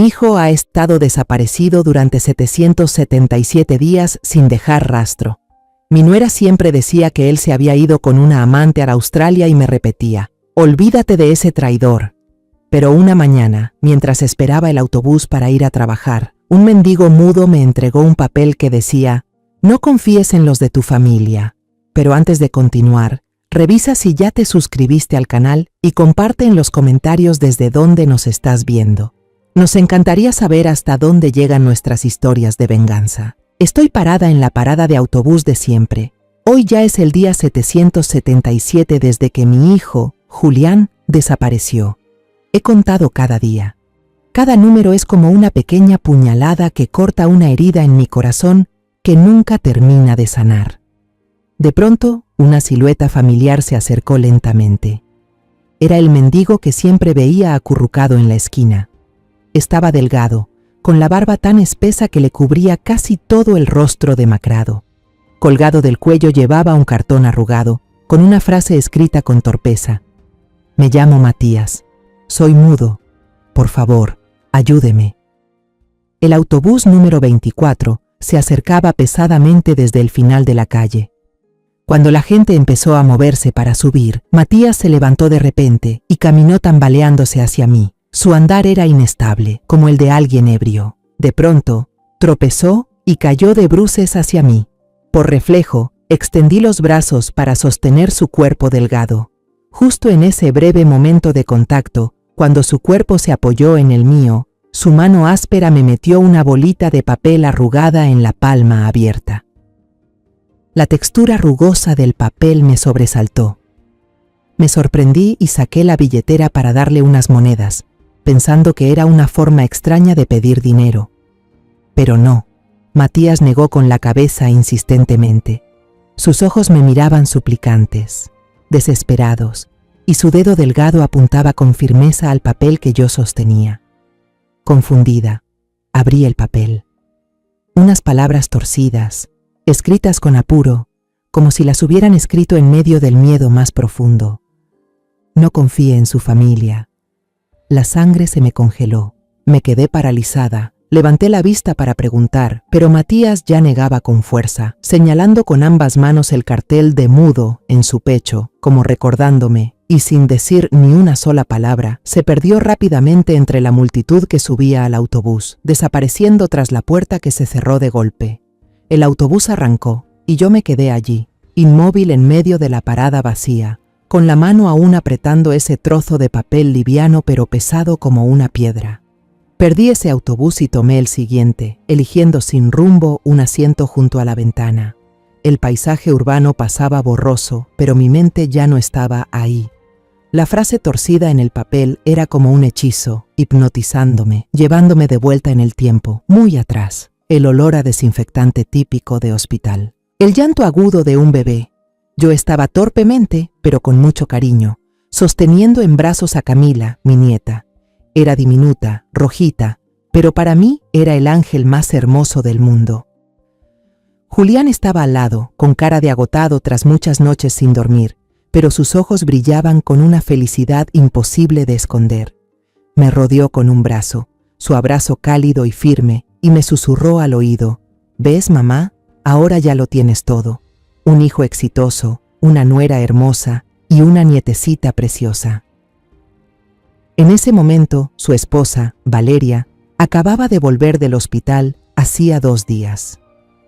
hijo ha estado desaparecido durante 777 días sin dejar rastro. Mi nuera siempre decía que él se había ido con una amante a Australia y me repetía, olvídate de ese traidor. Pero una mañana, mientras esperaba el autobús para ir a trabajar, un mendigo mudo me entregó un papel que decía, no confíes en los de tu familia. Pero antes de continuar, revisa si ya te suscribiste al canal y comparte en los comentarios desde dónde nos estás viendo. Nos encantaría saber hasta dónde llegan nuestras historias de venganza. Estoy parada en la parada de autobús de siempre. Hoy ya es el día 777 desde que mi hijo, Julián, desapareció. He contado cada día. Cada número es como una pequeña puñalada que corta una herida en mi corazón que nunca termina de sanar. De pronto, una silueta familiar se acercó lentamente. Era el mendigo que siempre veía acurrucado en la esquina. Estaba delgado, con la barba tan espesa que le cubría casi todo el rostro demacrado. Colgado del cuello llevaba un cartón arrugado, con una frase escrita con torpeza. Me llamo Matías. Soy mudo. Por favor, ayúdeme. El autobús número 24 se acercaba pesadamente desde el final de la calle. Cuando la gente empezó a moverse para subir, Matías se levantó de repente y caminó tambaleándose hacia mí. Su andar era inestable, como el de alguien ebrio. De pronto, tropezó y cayó de bruces hacia mí. Por reflejo, extendí los brazos para sostener su cuerpo delgado. Justo en ese breve momento de contacto, cuando su cuerpo se apoyó en el mío, su mano áspera me metió una bolita de papel arrugada en la palma abierta. La textura rugosa del papel me sobresaltó. Me sorprendí y saqué la billetera para darle unas monedas, pensando que era una forma extraña de pedir dinero. Pero no, Matías negó con la cabeza insistentemente. Sus ojos me miraban suplicantes, desesperados, y su dedo delgado apuntaba con firmeza al papel que yo sostenía. Confundida, abrí el papel. Unas palabras torcidas, escritas con apuro, como si las hubieran escrito en medio del miedo más profundo. No confíe en su familia. La sangre se me congeló. Me quedé paralizada. Levanté la vista para preguntar, pero Matías ya negaba con fuerza, señalando con ambas manos el cartel de mudo en su pecho, como recordándome, y sin decir ni una sola palabra, se perdió rápidamente entre la multitud que subía al autobús, desapareciendo tras la puerta que se cerró de golpe. El autobús arrancó, y yo me quedé allí, inmóvil en medio de la parada vacía, con la mano aún apretando ese trozo de papel liviano pero pesado como una piedra. Perdí ese autobús y tomé el siguiente, eligiendo sin rumbo un asiento junto a la ventana. El paisaje urbano pasaba borroso, pero mi mente ya no estaba ahí. La frase torcida en el papel era como un hechizo, hipnotizándome, llevándome de vuelta en el tiempo, muy atrás, el olor a desinfectante típico de hospital. El llanto agudo de un bebé. Yo estaba torpemente, pero con mucho cariño, sosteniendo en brazos a Camila, mi nieta. Era diminuta, rojita, pero para mí era el ángel más hermoso del mundo. Julián estaba al lado, con cara de agotado tras muchas noches sin dormir, pero sus ojos brillaban con una felicidad imposible de esconder. Me rodeó con un brazo, su abrazo cálido y firme, y me susurró al oído, «¿Ves, mamá? Ahora ya lo tienes todo. Un hijo exitoso, una nuera hermosa y una nietecita preciosa». En ese momento, su esposa, Valeria, acababa de volver del hospital hacía 2 días.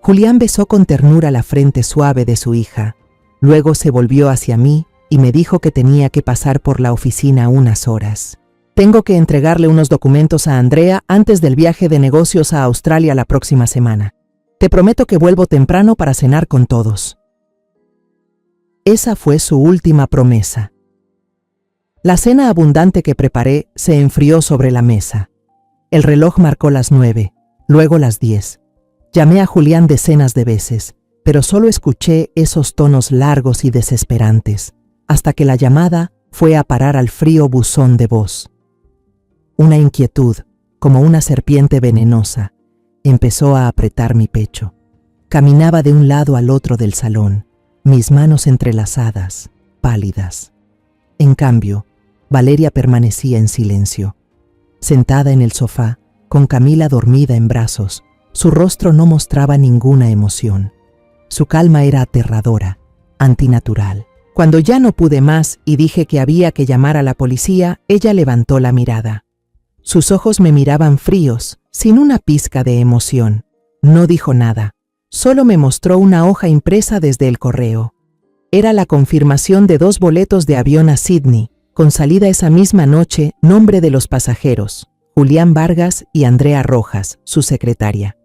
Julián besó con ternura la frente suave de su hija. Luego se volvió hacia mí y me dijo que tenía que pasar por la oficina unas horas. Tengo que entregarle unos documentos a Andrea antes del viaje de negocios a Australia la próxima semana. Te prometo que vuelvo temprano para cenar con todos. Esa fue su última promesa. La cena abundante que preparé se enfrió sobre la mesa. El reloj marcó las 9, luego las 10. Llamé a Julián decenas de veces, pero solo escuché esos tonos largos y desesperantes, hasta que la llamada fue a parar al frío buzón de voz. Una inquietud, como una serpiente venenosa, empezó a apretar mi pecho. Caminaba de un lado al otro del salón, mis manos entrelazadas, pálidas. En cambio, Valeria permanecía en silencio. Sentada en el sofá, con Camila dormida en brazos. Su rostro no mostraba ninguna emoción. Su calma era aterradora, antinatural. Cuando ya no pude más y dije que había que llamar a la policía, ella levantó la mirada. Sus ojos me miraban fríos, sin una pizca de emoción. No dijo nada, solo me mostró una hoja impresa desde el correo. Era la confirmación de 2 boletos de avión a Sydney, con salida esa misma noche, nombre de los pasajeros, Julián Vargas y Andrea Rojas, su secretaria.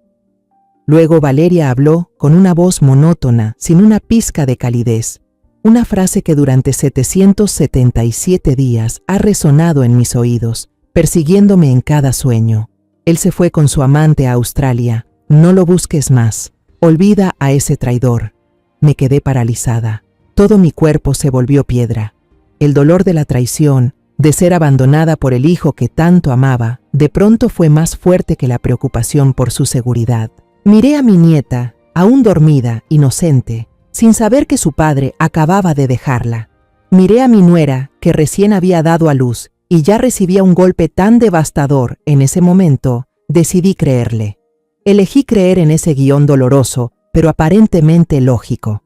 Luego Valeria habló con una voz monótona, sin una pizca de calidez, una frase que durante 777 días ha resonado en mis oídos, persiguiéndome en cada sueño. Él se fue con su amante a Australia. No lo busques más. Olvida a ese traidor. Me quedé paralizada. Todo mi cuerpo se volvió piedra. El dolor de la traición, de ser abandonada por el hijo que tanto amaba, de pronto fue más fuerte que la preocupación por su seguridad. Miré a mi nieta, aún dormida, inocente, sin saber que su padre acababa de dejarla. Miré a mi nuera, que recién había dado a luz, y ya recibía un golpe tan devastador. En ese momento, decidí creerle. Elegí creer en ese guión doloroso, pero aparentemente lógico.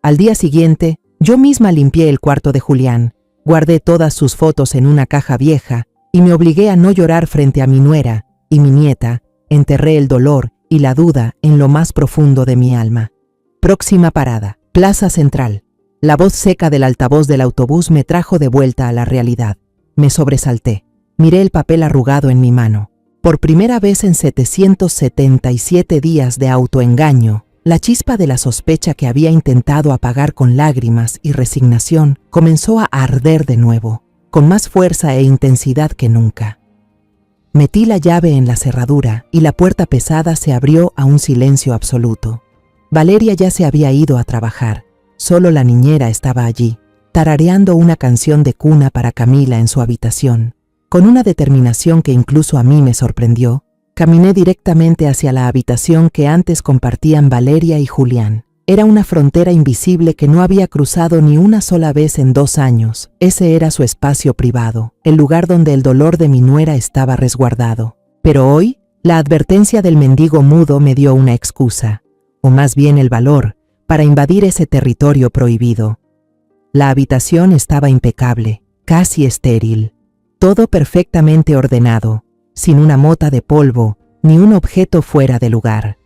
Al día siguiente, yo misma limpié el cuarto de Julián, guardé todas sus fotos en una caja vieja y me obligué a no llorar frente a mi nuera y mi nieta. Enterré el dolor y la duda en lo más profundo de mi alma. Próxima parada, Plaza Central. La voz seca del altavoz del autobús me trajo de vuelta a la realidad. Me sobresalté. Miré el papel arrugado en mi mano. Por primera vez en 777 días de autoengaño, la chispa de la sospecha que había intentado apagar con lágrimas y resignación comenzó a arder de nuevo, con más fuerza e intensidad que nunca. Metí la llave en la cerradura y la puerta pesada se abrió a un silencio absoluto. Valeria ya se había ido a trabajar. Solo la niñera estaba allí, tarareando una canción de cuna para Camila en su habitación. Con una determinación que incluso a mí me sorprendió, caminé directamente hacia la habitación que antes compartían Valeria y Julián. Era una frontera invisible que no había cruzado ni una sola vez en 2 años. Ese era su espacio privado, el lugar donde el dolor de mi nuera estaba resguardado. Pero hoy, la advertencia del mendigo mudo me dio una excusa, o más bien el valor, para invadir ese territorio prohibido. La habitación estaba impecable, casi estéril, todo perfectamente ordenado, sin una mota de polvo ni un objeto fuera de lugar.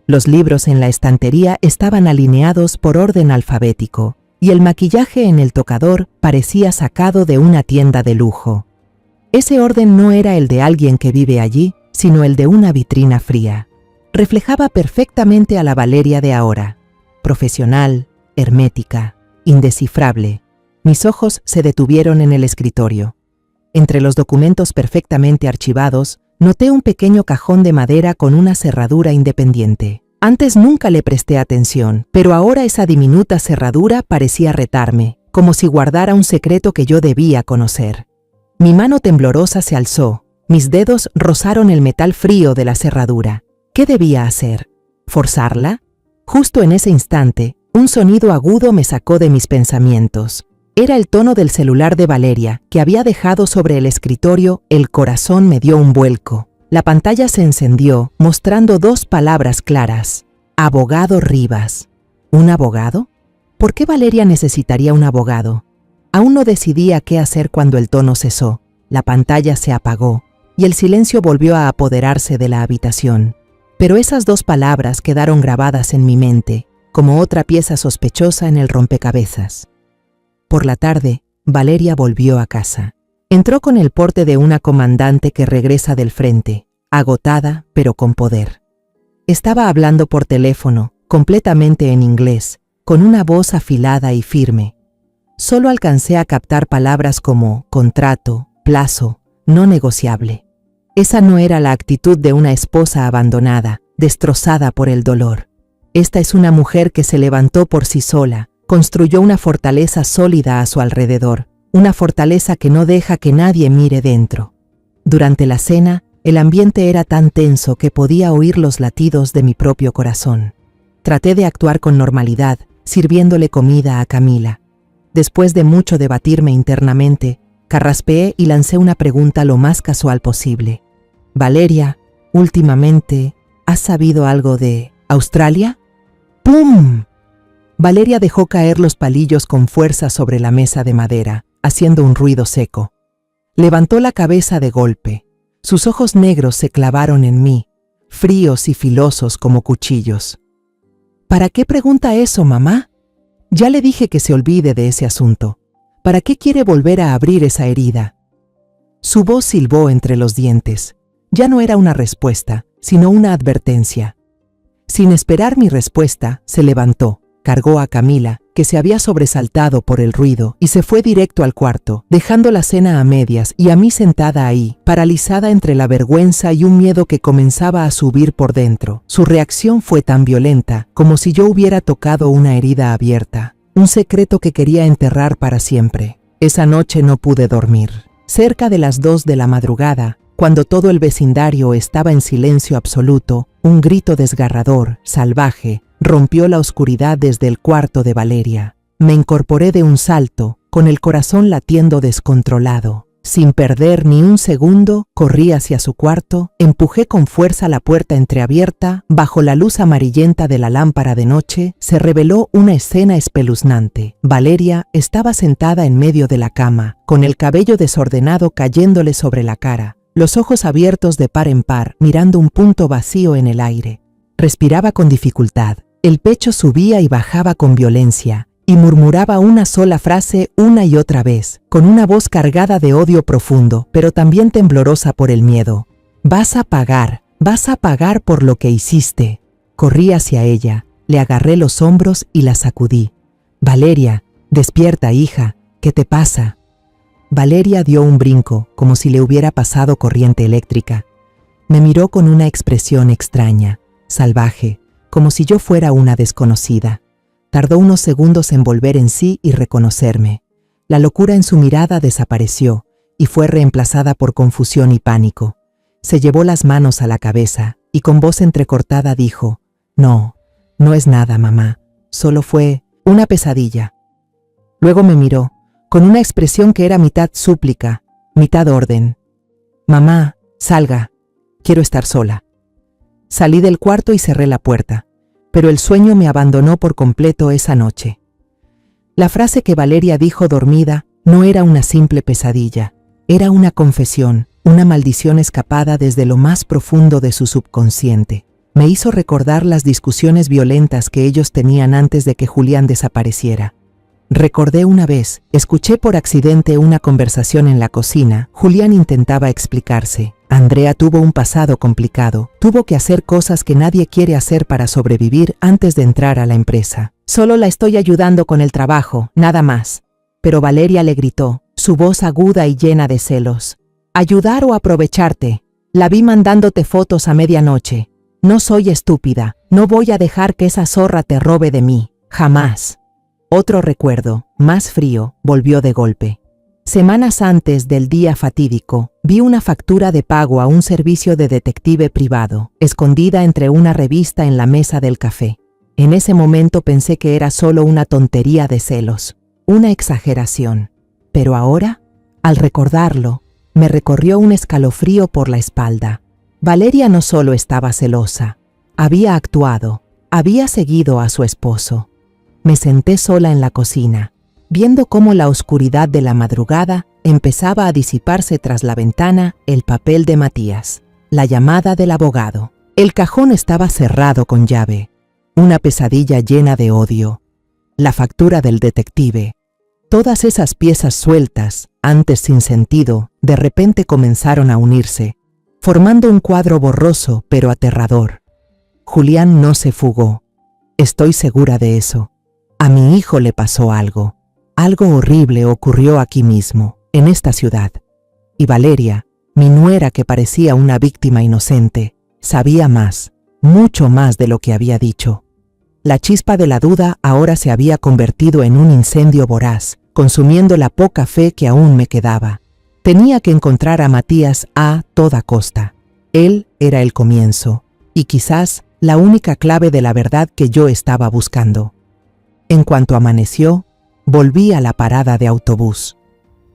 Los libros en la estantería estaban alineados por orden alfabético, y el maquillaje en el tocador parecía sacado de una tienda de lujo. Ese orden no era el de alguien que vive allí, sino el de una vitrina fría. Reflejaba perfectamente a la Valeria de ahora, profesional, hermética, indescifrable. Mis ojos se detuvieron en el escritorio. Entre los documentos perfectamente archivados, noté un pequeño cajón de madera con una cerradura independiente. Antes nunca le presté atención, pero ahora esa diminuta cerradura parecía retarme, como si guardara un secreto que yo debía conocer. Mi mano temblorosa se alzó, mis dedos rozaron el metal frío de la cerradura. ¿Qué debía hacer? ¿Forzarla? Justo en ese instante, un sonido agudo me sacó de mis pensamientos. Era el tono del celular de Valeria, que había dejado sobre el escritorio. El corazón me dio un vuelco. La pantalla se encendió, mostrando 2 palabras claras. Abogado Rivas. ¿Un abogado? ¿Por qué Valeria necesitaría un abogado? Aún no decidía qué hacer cuando el tono cesó. La pantalla se apagó, y el silencio volvió a apoderarse de la habitación. Pero esas 2 palabras quedaron grabadas en mi mente, como otra pieza sospechosa en el rompecabezas. Por la tarde, Valeria volvió a casa. Entró con el porte de una comandante que regresa del frente, agotada pero con poder. Estaba hablando por teléfono, completamente en inglés, con una voz afilada y firme. Solo alcancé a captar palabras como contrato, plazo, no negociable. Esa no era la actitud de una esposa abandonada, destrozada por el dolor. Esta es una mujer que se levantó por sí sola, construyó una fortaleza sólida a su alrededor, una fortaleza que no deja que nadie mire dentro. Durante la cena, el ambiente era tan tenso que podía oír los latidos de mi propio corazón. Traté de actuar con normalidad, sirviéndole comida a Camila. Después de mucho debatirme internamente, carraspeé y lancé una pregunta lo más casual posible. Valeria, Últimamente, ¿has sabido algo de Australia? ¡Pum! Valeria dejó caer los palillos con fuerza sobre la mesa de madera, haciendo un ruido seco. Levantó la cabeza de golpe. Sus ojos negros se clavaron en mí, fríos y filosos como cuchillos. ¿Para qué pregunta eso, mamá? Ya le dije que se olvide de ese asunto. ¿Para qué quiere volver a abrir esa herida? Su voz silbó entre los dientes. Ya no era una respuesta, sino una advertencia. Sin esperar mi respuesta, se levantó, cargó a Camila, que se había sobresaltado por el ruido, y se fue directo al cuarto, dejando la cena a medias y a mí sentada ahí, paralizada entre la vergüenza y un miedo que comenzaba a subir por dentro. Su reacción fue tan violenta, como si yo hubiera tocado una herida abierta, un secreto que quería enterrar para siempre. Esa noche no pude dormir. Cerca de las 2 de la madrugada, cuando todo el vecindario estaba en silencio absoluto, un grito desgarrador, salvaje, rompió la oscuridad desde el cuarto de Valeria. Me incorporé de un salto, con el corazón latiendo descontrolado. Sin perder ni un segundo, corrí hacia su cuarto, empujé con fuerza la puerta entreabierta. Bajo la luz amarillenta de la lámpara de noche, se reveló una escena espeluznante. Valeria estaba sentada en medio de la cama, con el cabello desordenado cayéndole sobre la cara, los ojos abiertos de par en par, mirando un punto vacío en el aire. Respiraba con dificultad. El pecho subía y bajaba con violencia, y murmuraba una sola frase una y otra vez, con una voz cargada de odio profundo, pero también temblorosa por el miedo. Vas a pagar por lo que hiciste. Corrí hacia ella, le agarré los hombros y la sacudí. Valeria, despierta, hija, ¿qué te pasa? Valeria dio un brinco, como si le hubiera pasado corriente eléctrica. Me miró con una expresión extraña, salvaje, como si yo fuera una desconocida. Tardó unos segundos en volver en sí y reconocerme. La locura en su mirada desapareció y fue reemplazada por confusión y pánico. Se llevó las manos a la cabeza y con voz entrecortada dijo: No es nada, mamá, solo fue una pesadilla. Luego me miró, con una expresión que era mitad súplica, mitad orden. Mamá, salga, quiero estar sola. Salí del cuarto y cerré la puerta, pero el sueño me abandonó por completo esa noche. La frase que Valeria dijo dormida no era una simple pesadilla, era una confesión, una maldición escapada desde lo más profundo de su subconsciente. Me hizo recordar las discusiones violentas que ellos tenían antes de que Julián desapareciera. Recordé una vez, escuché por accidente una conversación en la cocina. Julián intentaba explicarse. Andrea tuvo un pasado complicado, tuvo que hacer cosas que nadie quiere hacer para sobrevivir antes de entrar a la empresa. Solo la estoy ayudando con el trabajo, nada más. Pero Valeria le gritó, su voz aguda y llena de celos. ¿Ayudar o aprovecharte? La vi mandándote fotos a medianoche. No soy estúpida, no voy a dejar que esa zorra te robe de mí, jamás. Otro recuerdo, más frío, volvió de golpe. Semanas antes del día fatídico, vi una factura de pago a un servicio de detective privado, escondida entre una revista en la mesa del café. En ese momento pensé que era solo una tontería de celos, una exageración. Pero ahora, al recordarlo, me recorrió un escalofrío por la espalda. Valeria no solo estaba celosa, había actuado, había seguido a su esposo. Me senté sola en la cocina, viendo cómo la oscuridad de la madrugada empezaba a disiparse tras la ventana. El papel de Matías, la llamada del abogado. El cajón estaba cerrado con llave, una pesadilla llena de odio, la factura del detective. Todas esas piezas sueltas, antes sin sentido, de repente comenzaron a unirse, formando un cuadro borroso pero aterrador. Julián no se fugó, estoy segura de eso. A mi hijo le pasó algo. Algo horrible ocurrió aquí mismo, en esta ciudad. Y Valeria, mi nuera que parecía una víctima inocente, sabía más, mucho más de lo que había dicho. La chispa de la duda ahora se había convertido en un incendio voraz, consumiendo la poca fe que aún me quedaba. Tenía que encontrar a Matías a toda costa. Él era el comienzo, y quizás la única clave de la verdad que yo estaba buscando. En cuanto amaneció, volví a la parada de autobús.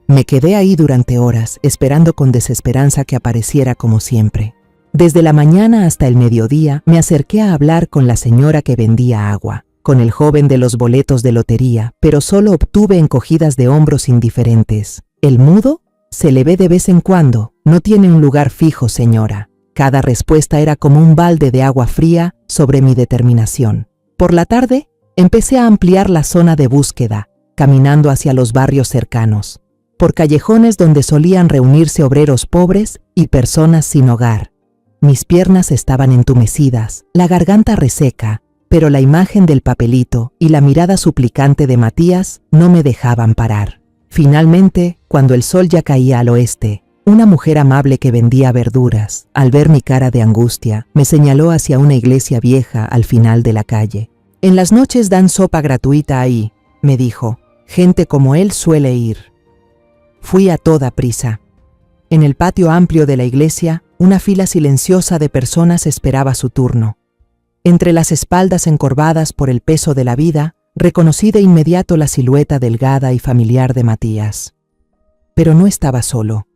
Me quedé ahí durante horas, esperando con desesperanza que apareciera como siempre. Desde la mañana hasta el mediodía me acerqué a hablar con la señora que vendía agua, con el joven de los boletos de lotería, pero solo obtuve encogidas de hombros indiferentes. ¿El mudo? Se le ve de vez en cuando, no tiene un lugar fijo, señora. Cada respuesta era como un balde de agua fría sobre mi determinación. Por la tarde, empecé a ampliar la zona de búsqueda, caminando hacia los barrios cercanos, por callejones donde solían reunirse obreros pobres y personas sin hogar. Mis piernas estaban entumecidas, la garganta reseca, pero la imagen del papelito y la mirada suplicante de Matías no me dejaban parar. Finalmente, cuando el sol ya caía al oeste, una mujer amable que vendía verduras, al ver mi cara de angustia, me señaló hacia una iglesia vieja al final de la calle. En las noches dan sopa gratuita ahí, me dijo. Gente como él suele ir. Fui a toda prisa. En el patio amplio de la iglesia, una fila silenciosa de personas esperaba su turno. Entre las espaldas encorvadas por el peso de la vida, reconocí de inmediato la silueta delgada y familiar de Matías. Pero no estaba solo.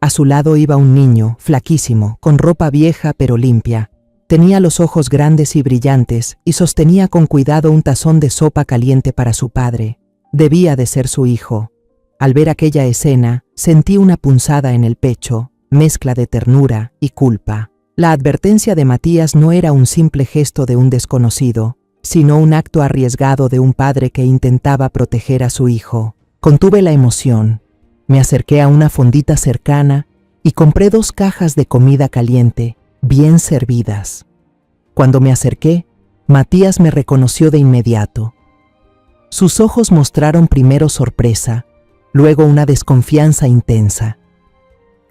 A su lado iba un niño, flaquísimo, con ropa vieja pero limpia. Tenía los ojos grandes y brillantes y sostenía con cuidado un tazón de sopa caliente para su padre. Debía de ser su hijo. Al ver aquella escena, sentí una punzada en el pecho, mezcla de ternura y culpa. La advertencia de Matías no era un simple gesto de un desconocido, sino un acto arriesgado de un padre que intentaba proteger a su hijo. Contuve la emoción. Me acerqué a una fondita cercana y compré 2 cajas de comida caliente, bien servidas. Cuando me acerqué, Matías me reconoció de inmediato. Sus ojos mostraron primero sorpresa, luego una desconfianza intensa.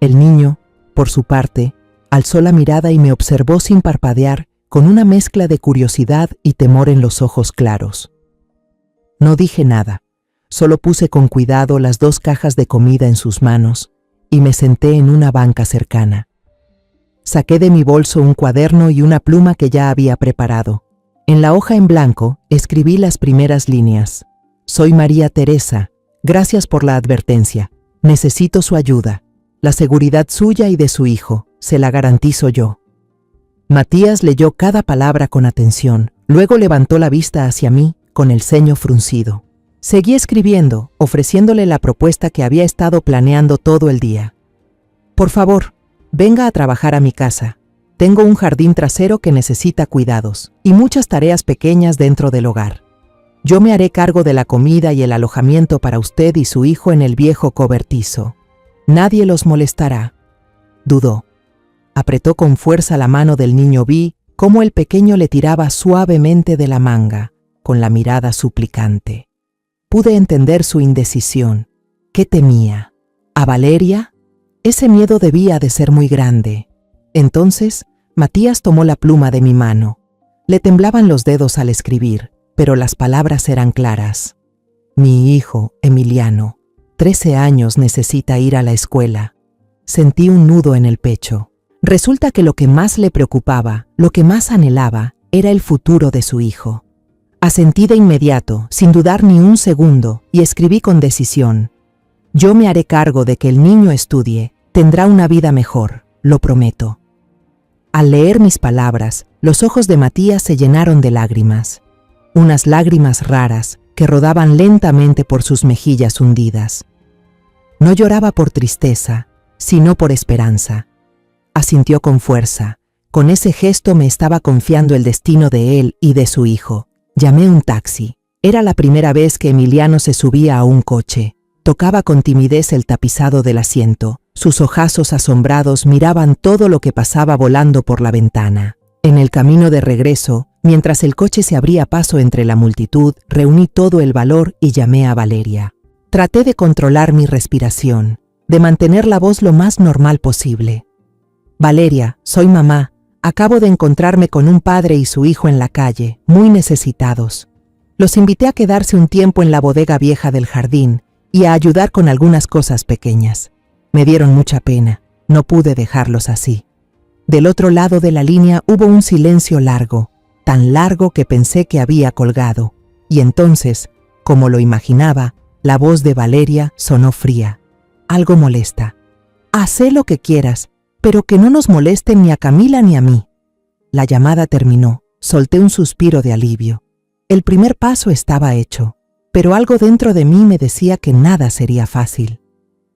El niño, por su parte, alzó la mirada y me observó sin parpadear, con una mezcla de curiosidad y temor en los ojos claros. No dije nada, solo puse con cuidado las 2 cajas de comida en sus manos y me senté en una banca cercana. Saqué de mi bolso un cuaderno y una pluma que ya había preparado. En la hoja en blanco escribí las primeras líneas. Soy María Teresa. Gracias por la advertencia. Necesito su ayuda. La seguridad suya y de su hijo. Se la garantizo yo. Matías leyó cada palabra con atención. Luego levantó la vista hacia mí con el ceño fruncido. Seguí escribiendo, ofreciéndole la propuesta que había estado planeando todo el día. Por favor, venga a trabajar a mi casa. Tengo un jardín trasero que necesita cuidados y muchas tareas pequeñas dentro del hogar. Yo me haré cargo de la comida y el alojamiento para usted y su hijo en el viejo cobertizo. Nadie los molestará. Dudó. Apretó con fuerza la mano del niño. Vi cómo el pequeño le tiraba suavemente de la manga, con la mirada suplicante. Pude entender su indecisión. ¿Qué temía? ¿A Valeria? Ese miedo debía de ser muy grande. Entonces, Matías tomó la pluma de mi mano. Le temblaban los dedos al escribir, pero las palabras eran claras. Mi hijo, Emiliano, 13 años, necesita ir a la escuela. Sentí un nudo en el pecho. Resulta que lo que más le preocupaba, lo que más anhelaba, era el futuro de su hijo. Asentí de inmediato, sin dudar ni un segundo, y escribí con decisión. Yo me haré cargo de que el niño estudie, tendrá una vida mejor, lo prometo. Al leer mis palabras, los ojos de Matías se llenaron de lágrimas. Unas lágrimas raras que rodaban lentamente por sus mejillas hundidas. No lloraba por tristeza, sino por esperanza. Asintió con fuerza. Con ese gesto me estaba confiando el destino de él y de su hijo. Llamé un taxi. Era la primera vez que Emiliano se subía a un coche. Tocaba con timidez el tapizado del asiento. Sus ojazos asombrados miraban todo lo que pasaba volando por la ventana. En el camino de regreso, mientras el coche se abría paso entre la multitud, reuní todo el valor y llamé a Valeria. Traté de controlar mi respiración, de mantener la voz lo más normal posible. Valeria, soy mamá. Acabo de encontrarme con un padre y su hijo en la calle, muy necesitados. Los invité a quedarse un tiempo en la bodega vieja del jardín y a ayudar con algunas cosas pequeñas. Me dieron mucha pena, no pude dejarlos así. Del otro lado de la línea hubo un silencio largo, tan largo que pensé que había colgado, y entonces, como lo imaginaba, la voz de Valeria sonó fría, algo molesta. Haz lo que quieras, pero que no nos molesten ni a Camila ni a mí. La llamada terminó. Solté un suspiro de alivio. El primer paso estaba hecho, pero algo dentro de mí me decía que nada sería fácil.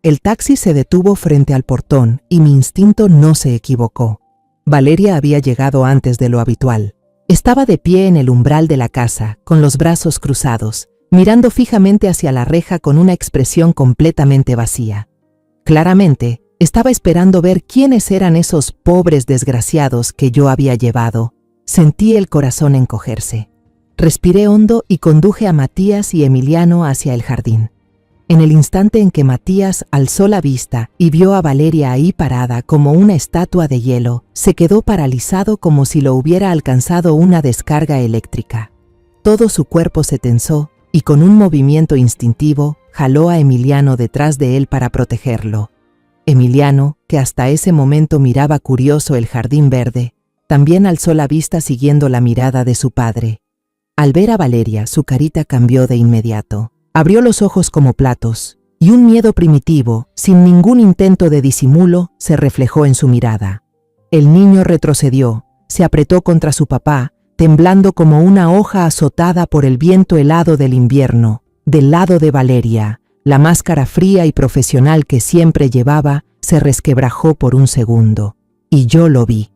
El taxi se detuvo frente al portón y mi instinto no se equivocó. Valeria había llegado antes de lo habitual. Estaba de pie en el umbral de la casa, con los brazos cruzados, mirando fijamente hacia la reja con una expresión completamente vacía. Claramente, estaba esperando ver quiénes eran esos pobres desgraciados que yo había llevado. Sentí el corazón encogerse. Respiré hondo y conduje a Matías y Emiliano hacia el jardín. En el instante en que Matías alzó la vista y vio a Valeria ahí parada como una estatua de hielo, se quedó paralizado como si lo hubiera alcanzado una descarga eléctrica. Todo su cuerpo se tensó y con un movimiento instintivo jaló a Emiliano detrás de él para protegerlo. Emiliano, que hasta ese momento miraba curioso el jardín verde, también alzó la vista siguiendo la mirada de su padre. Al ver a Valeria, su carita cambió de inmediato. Abrió los ojos como platos, y un miedo primitivo, sin ningún intento de disimulo, se reflejó en su mirada. El niño retrocedió, se apretó contra su papá, temblando como una hoja azotada por el viento helado del invierno. Del lado de Valeria, la máscara fría y profesional que siempre llevaba se resquebrajó por un segundo, y yo lo vi.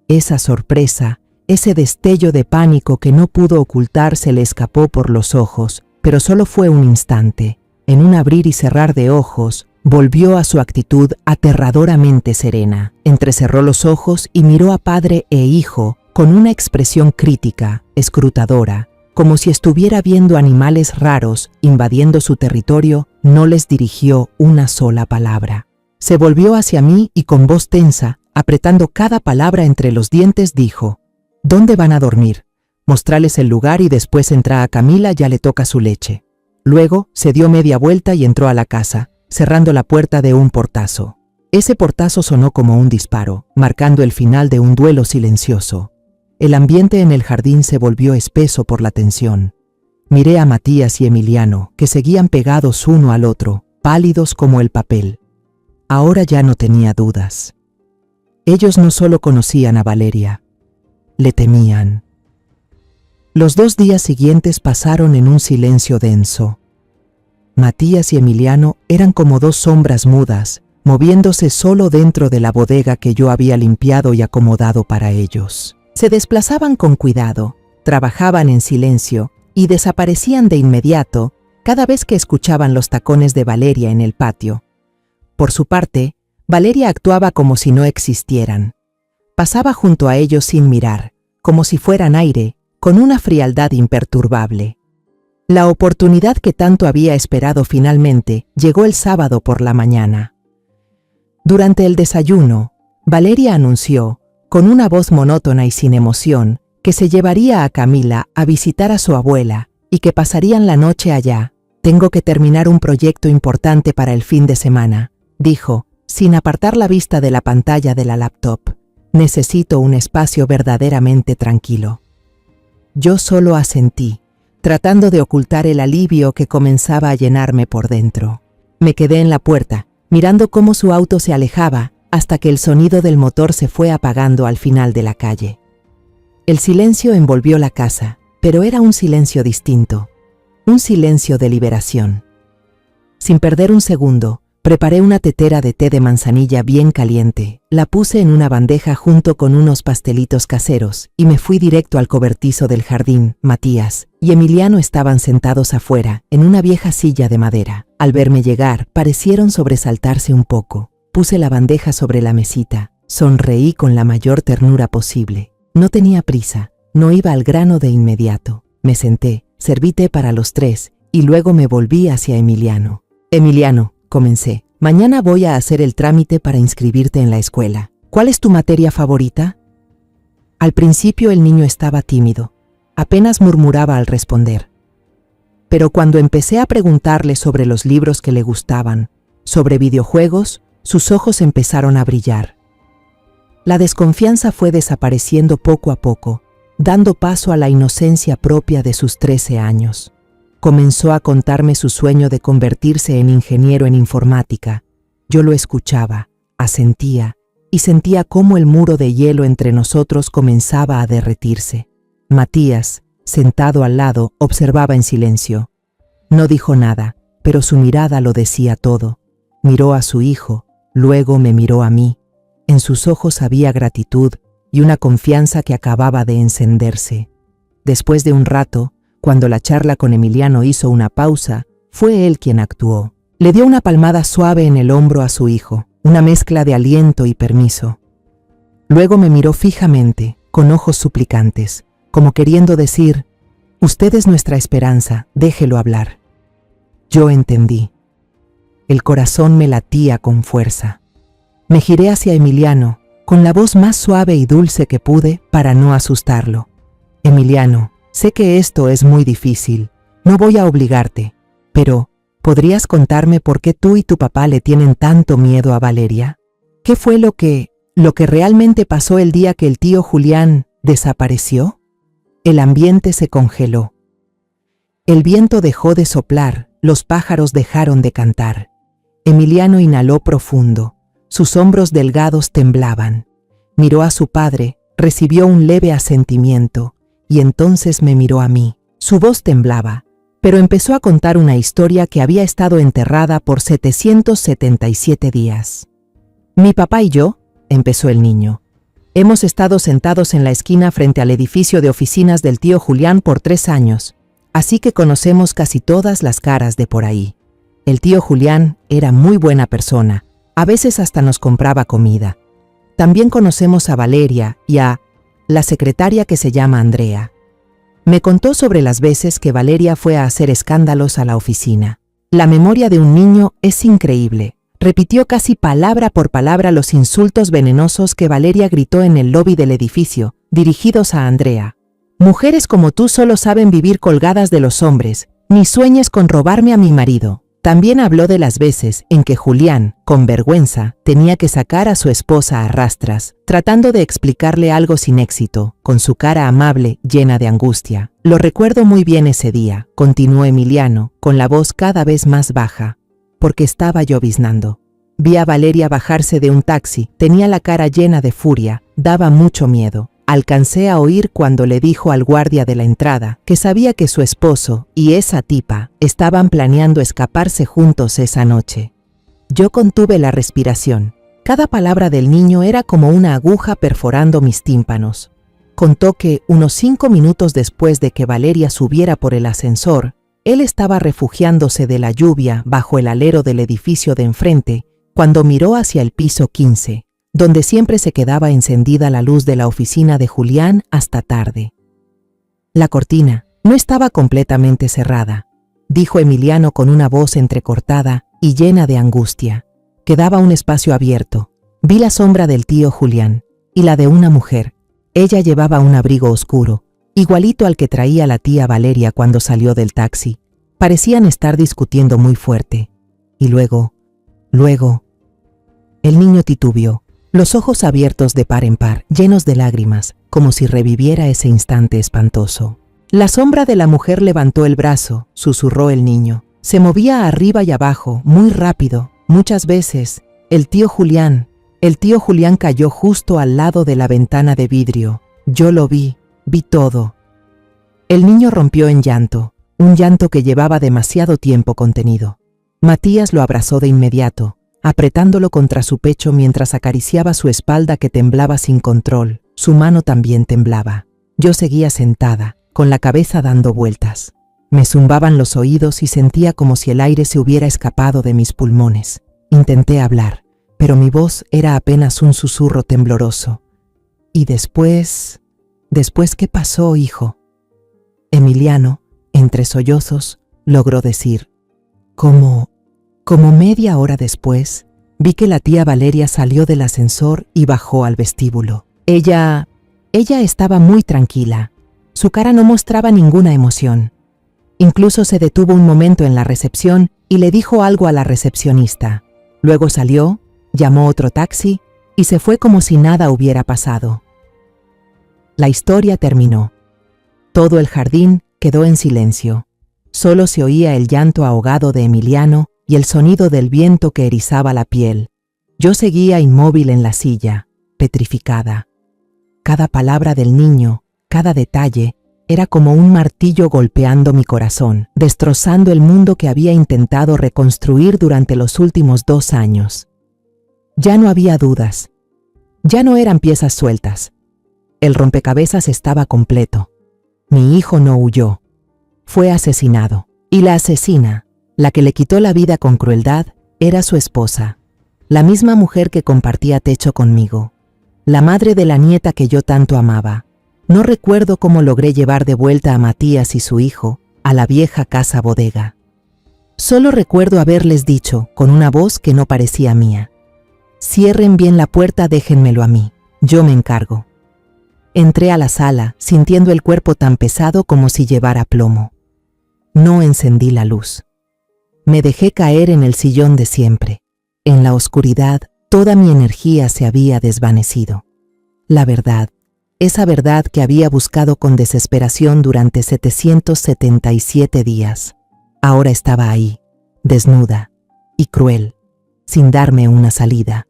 Esa sorpresa, ese destello de pánico que no pudo ocultar se le escapó por los ojos, pero solo fue un instante. En un abrir y cerrar de ojos, volvió a su actitud aterradoramente serena. Entrecerró los ojos y miró a padre e hijo con una expresión crítica, escrutadora, como si estuviera viendo animales raros invadiendo su territorio. No les dirigió una sola palabra. Se volvió hacia mí y con voz tensa, apretando cada palabra entre los dientes, dijo: ¿Dónde van a dormir? Mostrales el lugar y después entra a Camila, ya le toca su leche. Luego se dio media vuelta y entró a la casa, cerrando la puerta de un portazo. Ese portazo sonó como un disparo, marcando el final de un duelo silencioso. El ambiente en el jardín se volvió espeso por la tensión. Miré a Matías y Emiliano, que seguían pegados uno al otro, pálidos como el papel. Ahora ya no tenía dudas. Ellos no solo conocían a Valeria, le temían. Los 2 días siguientes pasaron en un silencio denso. Matías y Emiliano eran como 2 sombras mudas, moviéndose solo dentro de la bodega que yo había limpiado y acomodado para ellos. Se desplazaban con cuidado, trabajaban en silencio y desaparecían de inmediato cada vez que escuchaban los tacones de Valeria en el patio. Por su parte, Valeria actuaba como si no existieran. Pasaba junto a ellos sin mirar, como si fueran aire, con una frialdad imperturbable. La oportunidad que tanto había esperado finalmente llegó el sábado por la mañana. Durante el desayuno, Valeria anunció, con una voz monótona y sin emoción, que se llevaría a Camila a visitar a su abuela y que pasarían la noche allá. «Tengo que terminar un proyecto importante para el fin de semana», dijo, sin apartar la vista de la pantalla de la laptop. «Necesito un espacio verdaderamente tranquilo». Yo solo asentí, tratando de ocultar el alivio que comenzaba a llenarme por dentro. Me quedé en la puerta, mirando cómo su auto se alejaba, hasta que el sonido del motor se fue apagando al final de la calle. El silencio envolvió la casa, pero era un silencio distinto, un silencio de liberación. Sin perder un segundo, preparé una tetera de té de manzanilla bien caliente, la puse en una bandeja junto con unos pastelitos caseros y me fui directo al cobertizo del jardín. Matías y Emiliano estaban sentados afuera, en una vieja silla de madera. Al verme llegar, parecieron sobresaltarse un poco. Puse la bandeja sobre la mesita, sonreí con la mayor ternura posible. No tenía prisa, no iba al grano de inmediato. Me senté, serví té para los 3 y luego me volví hacia Emiliano. «Emiliano», comencé, «mañana voy a hacer el trámite para inscribirte en la escuela. ¿Cuál es tu materia favorita?» Al principio el niño estaba tímido, apenas murmuraba al responder. Pero cuando empecé a preguntarle sobre los libros que le gustaban, sobre videojuegos, sus ojos empezaron a brillar. La desconfianza fue desapareciendo poco a poco, dando paso a la inocencia propia de sus 13 años. Comenzó a contarme su sueño de convertirse en ingeniero en informática. Yo lo escuchaba, asentía, y sentía cómo el muro de hielo entre nosotros comenzaba a derretirse. Matías, sentado al lado, observaba en silencio. No dijo nada, pero su mirada lo decía todo. Miró a su hijo, luego me miró a mí. En sus ojos había gratitud y una confianza que acababa de encenderse. Después de un rato, cuando la charla con Emiliano hizo una pausa, fue él quien actuó. Le dio una palmada suave en el hombro a su hijo, una mezcla de aliento y permiso. Luego me miró fijamente, con ojos suplicantes, como queriendo decir: «Usted es nuestra esperanza, déjelo hablar». Yo entendí. El corazón me latía con fuerza. Me giré hacia Emiliano, con la voz más suave y dulce que pude para no asustarlo. «Emiliano, sé que esto es muy difícil, no voy a obligarte, pero ¿podrías contarme por qué tú y tu papá le tienen tanto miedo a Valeria? ¿Qué fue lo que realmente pasó el día que el tío Julián desapareció?» El ambiente se congeló. El viento dejó de soplar, los pájaros dejaron de cantar. Emiliano inhaló profundo, sus hombros delgados temblaban. Miró a su padre, recibió un leve asentimiento, y entonces me miró a mí. Su voz temblaba, pero empezó a contar una historia que había estado enterrada por 777 días. «Mi papá y yo», empezó el niño, «hemos estado sentados en la esquina frente al edificio de oficinas del tío Julián por 3 años, así que conocemos casi todas las caras de por ahí. El tío Julián era muy buena persona, a veces hasta nos compraba comida. También conocemos a Valeria y a la secretaria que se llama Andrea. Me contó sobre las veces que Valeria fue a hacer escándalos a la oficina. La memoria de un niño es increíble. Repitió casi palabra por palabra los insultos venenosos que Valeria gritó en el lobby del edificio, dirigidos a Andrea. «Mujeres como tú solo saben vivir colgadas de los hombres, ni sueñes con robarme a mi marido». También habló de las veces en que Julián, con vergüenza, tenía que sacar a su esposa a rastras, tratando de explicarle algo sin éxito, con su cara amable llena de angustia. «Lo recuerdo muy bien ese día», continuó Emiliano, con la voz cada vez más baja, «porque estaba lloviznando. Vi a Valeria bajarse de un taxi, tenía la cara llena de furia, daba mucho miedo. Alcancé a oír cuando le dijo al guardia de la entrada que sabía que su esposo y esa tipa estaban planeando escaparse juntos esa noche. Yo contuve la respiración. Cada palabra del niño era como una aguja perforando mis tímpanos. Contó que, unos 5 minutos después de que Valeria subiera por el ascensor, él estaba refugiándose de la lluvia bajo el alero del edificio de enfrente cuando miró hacia el piso 15. Donde siempre se quedaba encendida la luz de la oficina de Julián hasta tarde. La cortina no estaba completamente cerrada, dijo Emiliano con una voz entrecortada y llena de angustia. Quedaba un espacio abierto. Vi la sombra del tío Julián y la de una mujer. Ella llevaba un abrigo oscuro, igualito al que traía la tía Valeria cuando salió del taxi. Parecían estar discutiendo muy fuerte. Y luego, el niño titubeó. Los ojos abiertos de par en par, llenos de lágrimas, como si reviviera ese instante espantoso. La sombra de la mujer levantó el brazo, susurró el niño. Se movía arriba y abajo, muy rápido, muchas veces. El tío Julián cayó justo al lado de la ventana de vidrio. Yo lo vi todo. El niño rompió en llanto, un llanto que llevaba demasiado tiempo contenido. Matías lo abrazó de inmediato, apretándolo contra su pecho mientras acariciaba su espalda que temblaba sin control. Su mano también temblaba. Yo seguía sentada, con la cabeza dando vueltas. Me zumbaban los oídos y sentía como si el aire se hubiera escapado de mis pulmones. Intenté hablar, pero mi voz era apenas un susurro tembloroso. «¿Y después? ¿Después qué pasó, hijo?» Emiliano, entre sollozos, logró decir: Como media hora después, vi que la tía Valeria salió del ascensor y bajó al vestíbulo. Ella estaba muy tranquila. Su cara no mostraba ninguna emoción. Incluso se detuvo un momento en la recepción y le dijo algo a la recepcionista. Luego salió, llamó otro taxi y se fue como si nada hubiera pasado. La historia terminó. Todo el jardín quedó en silencio. Solo se oía el llanto ahogado de Emiliano y el sonido del viento que erizaba la piel. Yo seguía inmóvil en la silla, petrificada. Cada palabra del niño, cada detalle, era como un martillo golpeando mi corazón, destrozando el mundo que había intentado reconstruir durante los últimos 2 años. Ya no había dudas. Ya no eran piezas sueltas. El rompecabezas estaba completo. Mi hijo no huyó. Fue asesinado. Y la asesina, la que le quitó la vida con crueldad, era su esposa. La misma mujer que compartía techo conmigo. La madre de la nieta que yo tanto amaba. No recuerdo cómo logré llevar de vuelta a Matías y su hijo a la vieja casa bodega. Solo recuerdo haberles dicho, con una voz que no parecía mía: cierren bien la puerta, déjenmelo a mí, yo me encargo. Entré a la sala, sintiendo el cuerpo tan pesado como si llevara plomo. No encendí la luz. Me dejé caer en el sillón de siempre. En la oscuridad, toda mi energía se había desvanecido. La verdad, esa verdad que había buscado con desesperación durante 777 días, ahora estaba ahí, desnuda y cruel, sin darme una salida.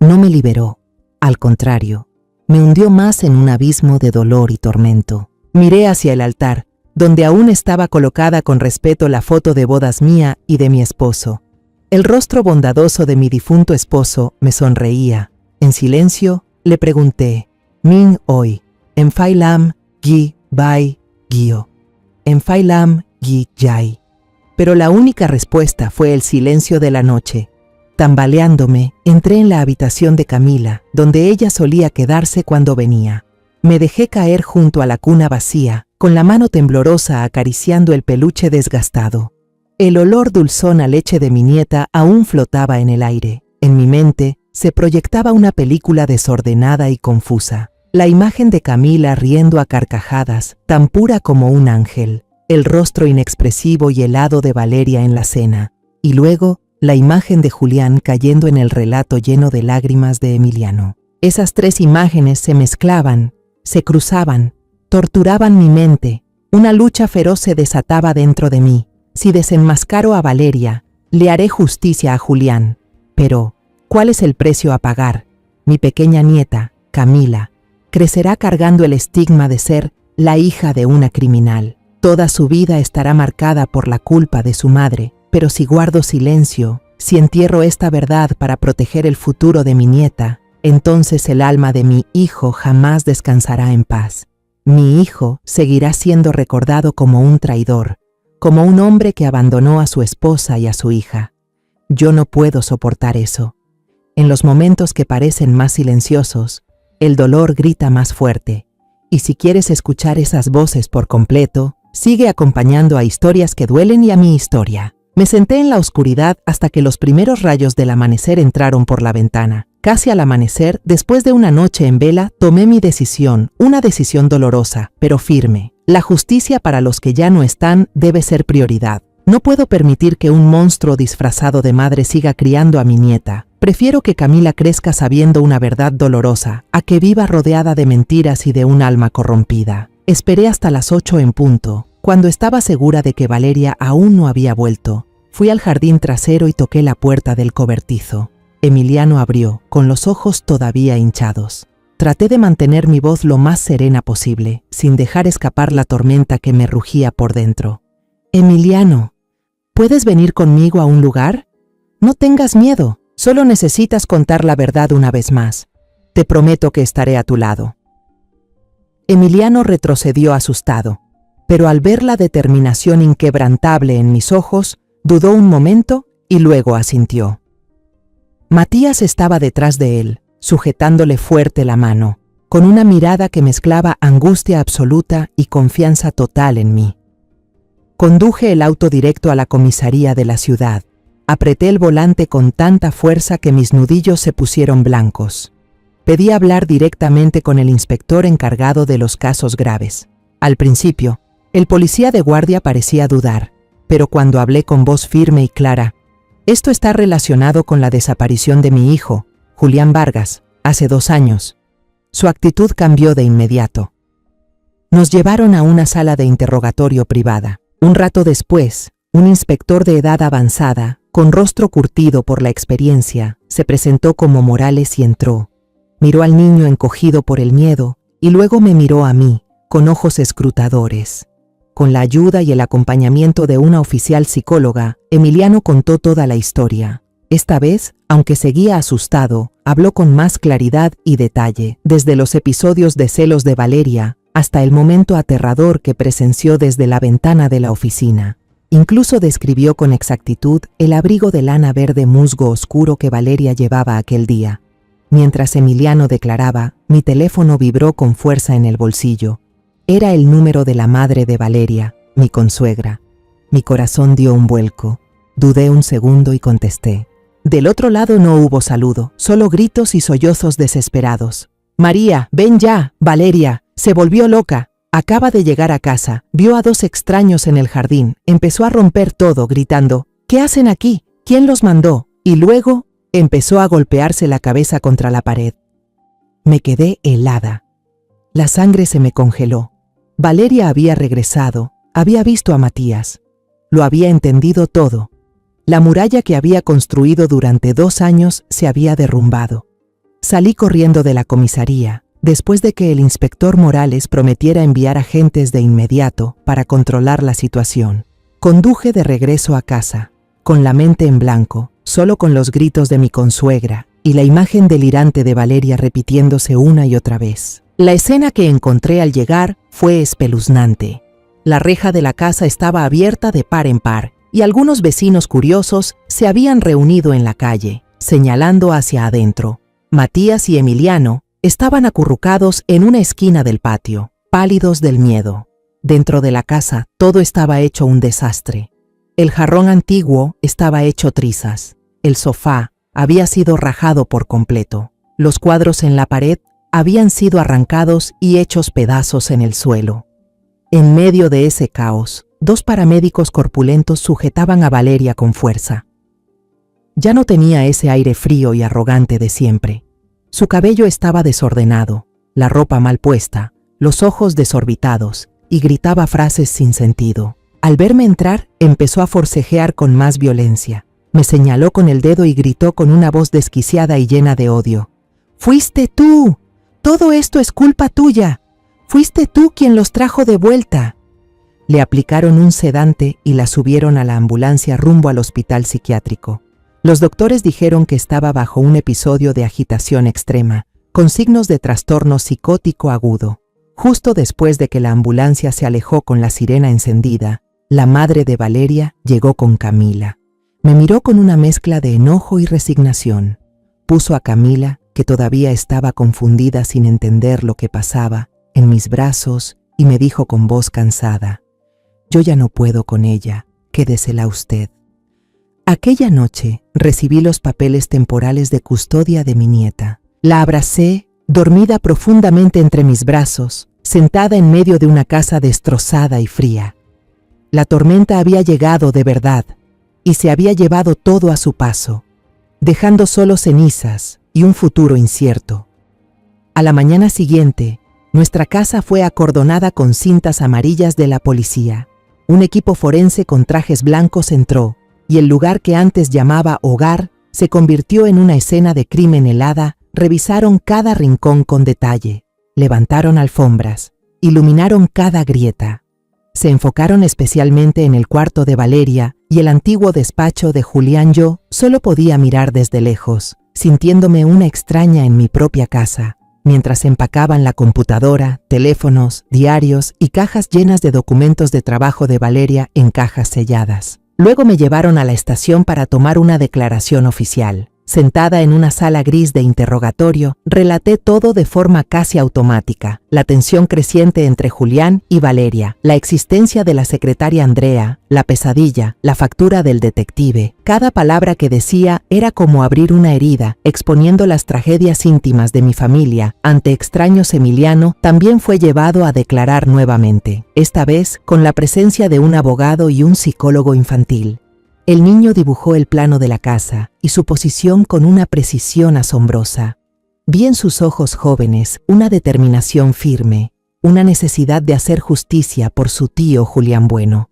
No me liberó, al contrario, me hundió más en un abismo de dolor y tormento. Miré hacia el altar, donde aún estaba colocada con respeto la foto de bodas mía y de mi esposo. El rostro bondadoso de mi difunto esposo me sonreía. En silencio, le pregunté: Min hoy, en Phai Lam, Gi, Bai, Gio. En Phai Lam, Gi, Yai. Pero la única respuesta fue el silencio de la noche. Tambaleándome, entré en la habitación de Camila, donde ella solía quedarse cuando venía. Me dejé caer junto a la cuna vacía, con la mano temblorosa acariciando el peluche desgastado. El olor dulzón a leche de mi nieta aún flotaba en el aire. En mi mente se proyectaba una película desordenada y confusa. La imagen de Camila riendo a carcajadas, tan pura como un ángel. El rostro inexpresivo y helado de Valeria en la cena. Y luego, la imagen de Julián cayendo en el relato lleno de lágrimas de Emiliano. Esas 3 imágenes se mezclaban, se cruzaban, torturaban mi mente. Una lucha feroz se desataba dentro de mí. Si desenmascaro a Valeria, le haré justicia a Julián. Pero, ¿cuál es el precio a pagar? Mi pequeña nieta, Camila, crecerá cargando el estigma de ser la hija de una criminal. Toda su vida estará marcada por la culpa de su madre. Pero si guardo silencio, si entierro esta verdad para proteger el futuro de mi nieta, entonces el alma de mi hijo jamás descansará en paz. Mi hijo seguirá siendo recordado como un traidor, como un hombre que abandonó a su esposa y a su hija. Yo no puedo soportar eso. En los momentos que parecen más silenciosos, el dolor grita más fuerte. Y si quieres escuchar esas voces por completo, sigue acompañando a Historias que Duelen y a mi historia. Me senté en la oscuridad hasta que los primeros rayos del amanecer entraron por la ventana. Casi al amanecer, después de una noche en vela, tomé mi decisión, una decisión dolorosa, pero firme. La justicia para los que ya no están debe ser prioridad. No puedo permitir que un monstruo disfrazado de madre siga criando a mi nieta. Prefiero que Camila crezca sabiendo una verdad dolorosa, a que viva rodeada de mentiras y de un alma corrompida. Esperé hasta las 8 en punto. Cuando estaba segura de que Valeria aún no había vuelto, fui al jardín trasero y toqué la puerta del cobertizo. Emiliano abrió, con los ojos todavía hinchados. Traté de mantener mi voz lo más serena posible, sin dejar escapar la tormenta que me rugía por dentro. Emiliano, ¿puedes venir conmigo a un lugar? No tengas miedo, solo necesitas contar la verdad una vez más. Te prometo que estaré a tu lado. Emiliano retrocedió asustado, pero al ver la determinación inquebrantable en mis ojos, dudó un momento y luego asintió. Matías estaba detrás de él, sujetándole fuerte la mano, con una mirada que mezclaba angustia absoluta y confianza total en mí. Conduje el auto directo a la comisaría de la ciudad. Apreté el volante con tanta fuerza que mis nudillos se pusieron blancos. Pedí hablar directamente con el inspector encargado de los casos graves. Al principio, el policía de guardia parecía dudar, pero cuando hablé con voz firme y clara: esto está relacionado con la desaparición de mi hijo, Julián Vargas, hace 2 años. Su actitud cambió de inmediato. Nos llevaron a una sala de interrogatorio privada. Un rato después, un inspector de edad avanzada, Con rostro curtido por la experiencia, se presentó como Morales y entró. Miró al niño encogido por el miedo y luego me miró a mí, con ojos escrutadores. Con la ayuda y el acompañamiento de una oficial psicóloga, Emiliano contó toda la historia. Esta vez, aunque seguía asustado, habló con más claridad y detalle, desde los episodios de celos de Valeria hasta el momento aterrador que presenció desde la ventana de la oficina. Incluso describió con exactitud el abrigo de lana verde musgo oscuro que Valeria llevaba aquel día. Mientras Emiliano declaraba, mi teléfono vibró con fuerza en el bolsillo. Era el número de la madre de Valeria, mi consuegra. Mi corazón dio un vuelco. Dudé un segundo y contesté. Del otro lado no hubo saludo, solo gritos y sollozos desesperados. María, ven ya, Valeria, se volvió loca. Acaba de llegar a casa, vio a dos extraños en el jardín, empezó a romper todo gritando, ¿qué hacen aquí? ¿Quién los mandó? Y luego empezó a golpearse la cabeza contra la pared. Me quedé helada. La sangre se me congeló. Valeria había regresado, había visto a Matías. Lo había entendido todo. La muralla que había construido durante 2 años se había derrumbado. Salí corriendo de la comisaría, después de que el inspector Morales prometiera enviar agentes de inmediato para controlar la situación. Conduje de regreso a casa, con la mente en blanco, solo con los gritos de mi consuegra y la imagen delirante de Valeria repitiéndose una y otra vez. La escena que encontré al llegar fue espeluznante. La reja de la casa estaba abierta de par en par y algunos vecinos curiosos se habían reunido en la calle, señalando hacia adentro. Matías y Emiliano estaban acurrucados en una esquina del patio, pálidos del miedo. Dentro de la casa todo estaba hecho un desastre. El jarrón antiguo estaba hecho trizas. El sofá había sido rajado por completo. Los cuadros en la pared habían sido arrancados y hechos pedazos en el suelo. En medio de ese caos, 2 paramédicos corpulentos sujetaban a Valeria con fuerza. Ya no tenía ese aire frío y arrogante de siempre. Su cabello estaba desordenado, la ropa mal puesta, los ojos desorbitados, y gritaba frases sin sentido. Al verme entrar, empezó a forcejear con más violencia. Me señaló con el dedo y gritó con una voz desquiciada y llena de odio. ¡Fuiste tú! ¡Todo esto es culpa tuya! ¡Fuiste tú quien los trajo de vuelta! Le aplicaron un sedante y la subieron a la ambulancia rumbo al hospital psiquiátrico. Los doctores dijeron que estaba bajo un episodio de agitación extrema, con signos de trastorno psicótico agudo. Justo después de que la ambulancia se alejó con la sirena encendida, la madre de Valeria llegó con Camila. Me miró con una mezcla de enojo y resignación. Puso a Camila, que todavía estaba confundida sin entender lo que pasaba, en mis brazos y me dijo con voz cansada, «Yo ya no puedo con ella, quédesela usted». Aquella noche recibí los papeles temporales de custodia de mi nieta. La abracé, dormida profundamente entre mis brazos, sentada en medio de una casa destrozada y fría. La tormenta había llegado de verdad y se había llevado todo a su paso, dejando solo cenizas y un futuro incierto. A la mañana siguiente, nuestra casa fue acordonada con cintas amarillas de la policía. Un equipo forense con trajes blancos entró, y el lugar que antes llamaba hogar se convirtió en una escena de crimen helada. Revisaron cada rincón con detalle, levantaron alfombras, iluminaron cada grieta. Se enfocaron especialmente en el cuarto de Valeria y el antiguo despacho de Julián. Yo solo podía mirar desde lejos, sintiéndome una extraña en mi propia casa, mientras empacaban la computadora, teléfonos, diarios y cajas llenas de documentos de trabajo de Valeria en cajas selladas. Luego me llevaron a la estación para tomar una declaración oficial. Sentada en una sala gris de interrogatorio, relaté todo de forma casi automática. La tensión creciente entre Julián y Valeria, la existencia de la secretaria Andrea, la pesadilla, la factura del detective. Cada palabra que decía era como abrir una herida, exponiendo las tragedias íntimas de mi familia. Ante extraños, Emiliano también fue llevado a declarar nuevamente, esta vez con la presencia de un abogado y un psicólogo infantil. El niño dibujó el plano de la casa y su posición con una precisión asombrosa. Vi en sus ojos jóvenes una determinación firme, una necesidad de hacer justicia por su tío Julián Bueno.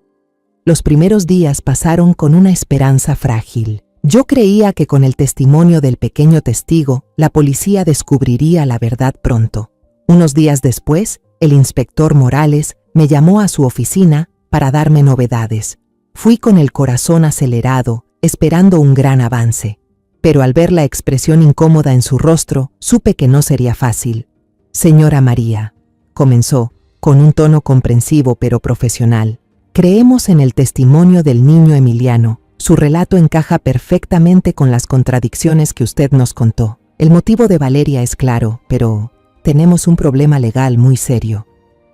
Los primeros días pasaron con una esperanza frágil. Yo creía que con el testimonio del pequeño testigo, la policía descubriría la verdad pronto. Unos días después, el inspector Morales me llamó a su oficina para darme novedades. Fui con el corazón acelerado, esperando un gran avance. Pero al ver la expresión incómoda en su rostro, supe que no sería fácil. Señora María, comenzó, con un tono comprensivo pero profesional. Creemos en el testimonio del niño Emiliano. Su relato encaja perfectamente con las contradicciones que usted nos contó. El motivo de Valeria es claro, pero tenemos un problema legal muy serio.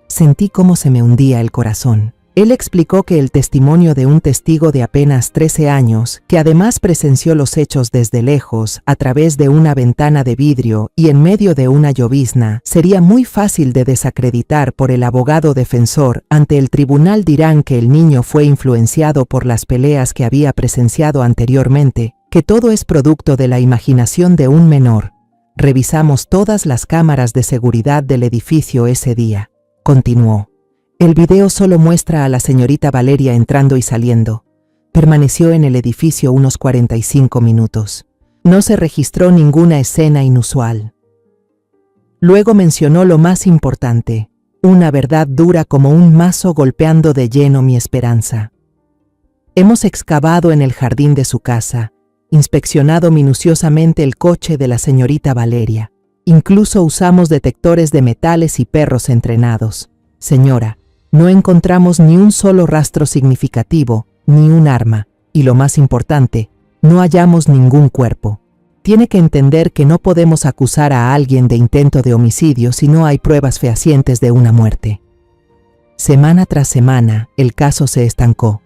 Sentí cómo se me hundía el corazón. Él explicó que el testimonio de un testigo de apenas 13 años, que además presenció los hechos desde lejos, a través de una ventana de vidrio y en medio de una llovizna, sería muy fácil de desacreditar por el abogado defensor. Ante el tribunal dirán que el niño fue influenciado por las peleas que había presenciado anteriormente, que todo es producto de la imaginación de un menor. Revisamos todas las cámaras de seguridad del edificio ese día. Continuó. El video solo muestra a la señorita Valeria entrando y saliendo. Permaneció en el edificio unos 45 minutos. No se registró ninguna escena inusual. Luego mencionó lo más importante, una verdad dura como un mazo golpeando de lleno mi esperanza. Hemos excavado en el jardín de su casa, inspeccionado minuciosamente el coche de la señorita Valeria. Incluso usamos detectores de metales y perros entrenados. Señora, no encontramos ni un solo rastro significativo, ni un arma, y lo más importante, no hallamos ningún cuerpo. Tiene que entender que no podemos acusar a alguien de intento de homicidio si no hay pruebas fehacientes de una muerte. Semana tras semana, el caso se estancó.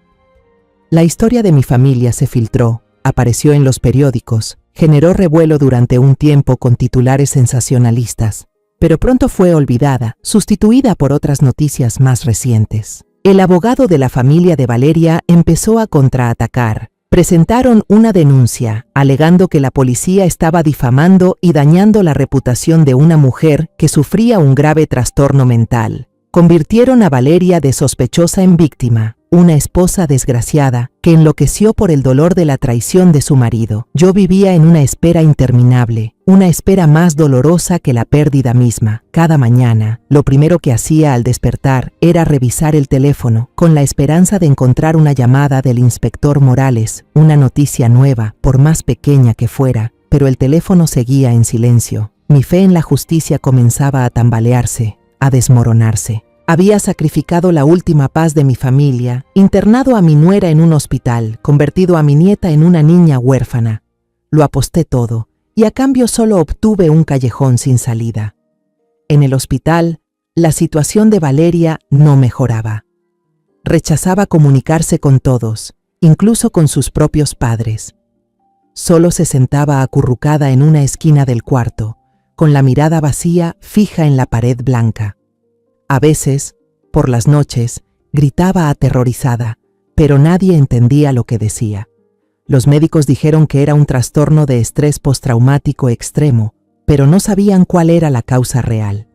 La historia de mi familia se filtró, apareció en los periódicos, generó revuelo durante un tiempo con titulares sensacionalistas, pero pronto fue olvidada, sustituida por otras noticias más recientes. El abogado de la familia de Valeria empezó a contraatacar. Presentaron una denuncia, alegando que la policía estaba difamando y dañando la reputación de una mujer que sufría un grave trastorno mental. Convirtieron a Valeria de sospechosa en víctima, una esposa desgraciada que enloqueció por el dolor de la traición de su marido. Yo vivía en una espera interminable, una espera más dolorosa que la pérdida misma. Cada mañana, lo primero que hacía al despertar era revisar el teléfono, con la esperanza de encontrar una llamada del inspector Morales, una noticia nueva, por más pequeña que fuera, pero el teléfono seguía en silencio. Mi fe en la justicia comenzaba a tambalearse, a desmoronarse. Había sacrificado la última paz de mi familia, internado a mi nuera en un hospital, convertido a mi nieta en una niña huérfana. Lo aposté todo, y a cambio solo obtuve un callejón sin salida. En el hospital, la situación de Valeria no mejoraba. Rechazaba comunicarse con todos, incluso con sus propios padres. Solo se sentaba acurrucada en una esquina del cuarto, con la mirada vacía fija en la pared blanca. A veces, por las noches, gritaba aterrorizada, pero nadie entendía lo que decía. Los médicos dijeron que era un trastorno de estrés postraumático extremo, pero no sabían cuál era la causa real.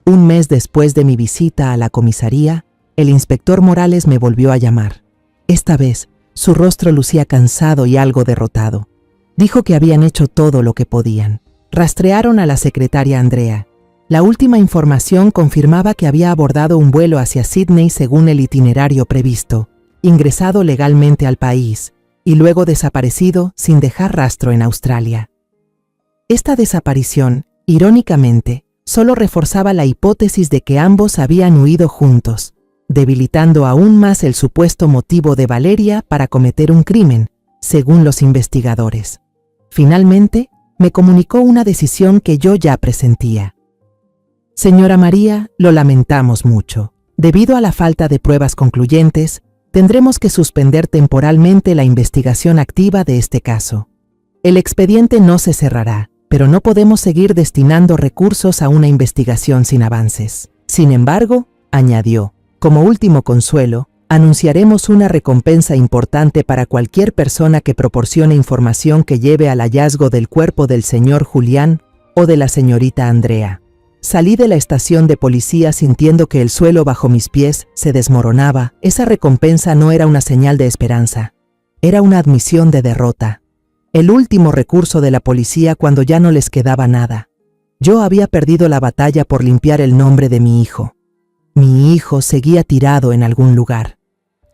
Un mes después de mi visita a la comisaría, el inspector Morales me volvió a llamar. Esta vez, su rostro lucía cansado y algo derrotado. Dijo que habían hecho todo lo que podían. Rastrearon a la secretaria Andrea. La última información confirmaba que había abordado un vuelo hacia Sydney según el itinerario previsto, ingresado legalmente al país y luego desaparecido sin dejar rastro en Australia. Esta desaparición, irónicamente, solo reforzaba la hipótesis de que ambos habían huido juntos, debilitando aún más el supuesto motivo de Valeria para cometer un crimen, según los investigadores. Finalmente, me comunicó una decisión que yo ya presentía. Señora María, lo lamentamos mucho. Debido a la falta de pruebas concluyentes, tendremos que suspender temporalmente la investigación activa de este caso. El expediente no se cerrará, pero no podemos seguir destinando recursos a una investigación sin avances. Sin embargo, añadió, como último consuelo, anunciaremos una recompensa importante para cualquier persona que proporcione información que lleve al hallazgo del cuerpo del señor Julián o de la señorita Andrea. Salí de la estación de policía sintiendo que el suelo bajo mis pies se desmoronaba. Esa recompensa no era una señal de esperanza, era una admisión de derrota. El último recurso de la policía cuando ya no les quedaba nada. Yo había perdido la batalla por limpiar el nombre de mi hijo. Mi hijo seguía tirado en algún lugar.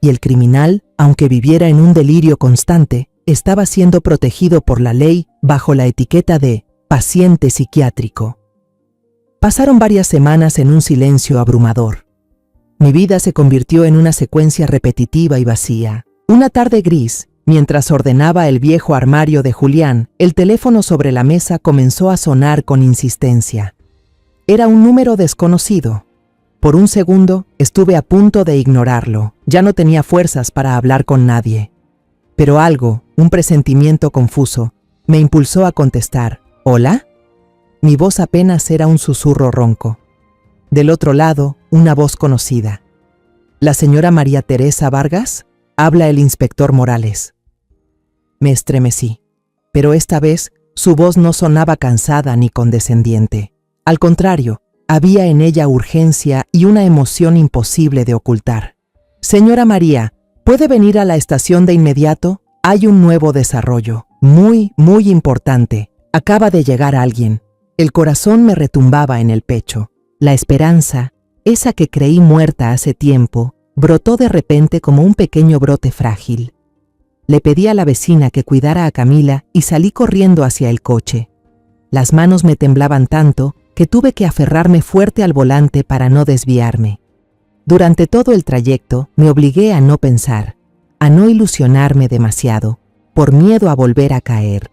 Y el criminal, aunque viviera en un delirio constante, estaba siendo protegido por la ley bajo la etiqueta de paciente psiquiátrico. Pasaron varias semanas en un silencio abrumador. Mi vida se convirtió en una secuencia repetitiva y vacía. Una tarde gris, mientras ordenaba el viejo armario de Julián, el teléfono sobre la mesa comenzó a sonar con insistencia. Era un número desconocido. Por un segundo estuve a punto de ignorarlo. Ya no tenía fuerzas para hablar con nadie. Pero algo, un presentimiento confuso, me impulsó a contestar. ¿Hola? Mi voz apenas era un susurro ronco. Del otro lado, una voz conocida. ¿La señora María Teresa Vargas? Habla el inspector Morales. Me estremecí, pero esta vez su voz no sonaba cansada ni condescendiente. Al contrario, había en ella urgencia y una emoción imposible de ocultar. Señora María, ¿puede venir a la estación de inmediato? Hay un nuevo desarrollo, muy importante. Acaba de llegar alguien. El corazón me retumbaba en el pecho. La esperanza, esa que creí muerta hace tiempo, brotó de repente como un pequeño brote frágil. Le pedí a la vecina que cuidara a Camila y salí corriendo hacia el coche. Las manos me temblaban tanto que tuve que aferrarme fuerte al volante para no desviarme. Durante todo el trayecto me obligué a no pensar, a no ilusionarme demasiado, por miedo a volver a caer.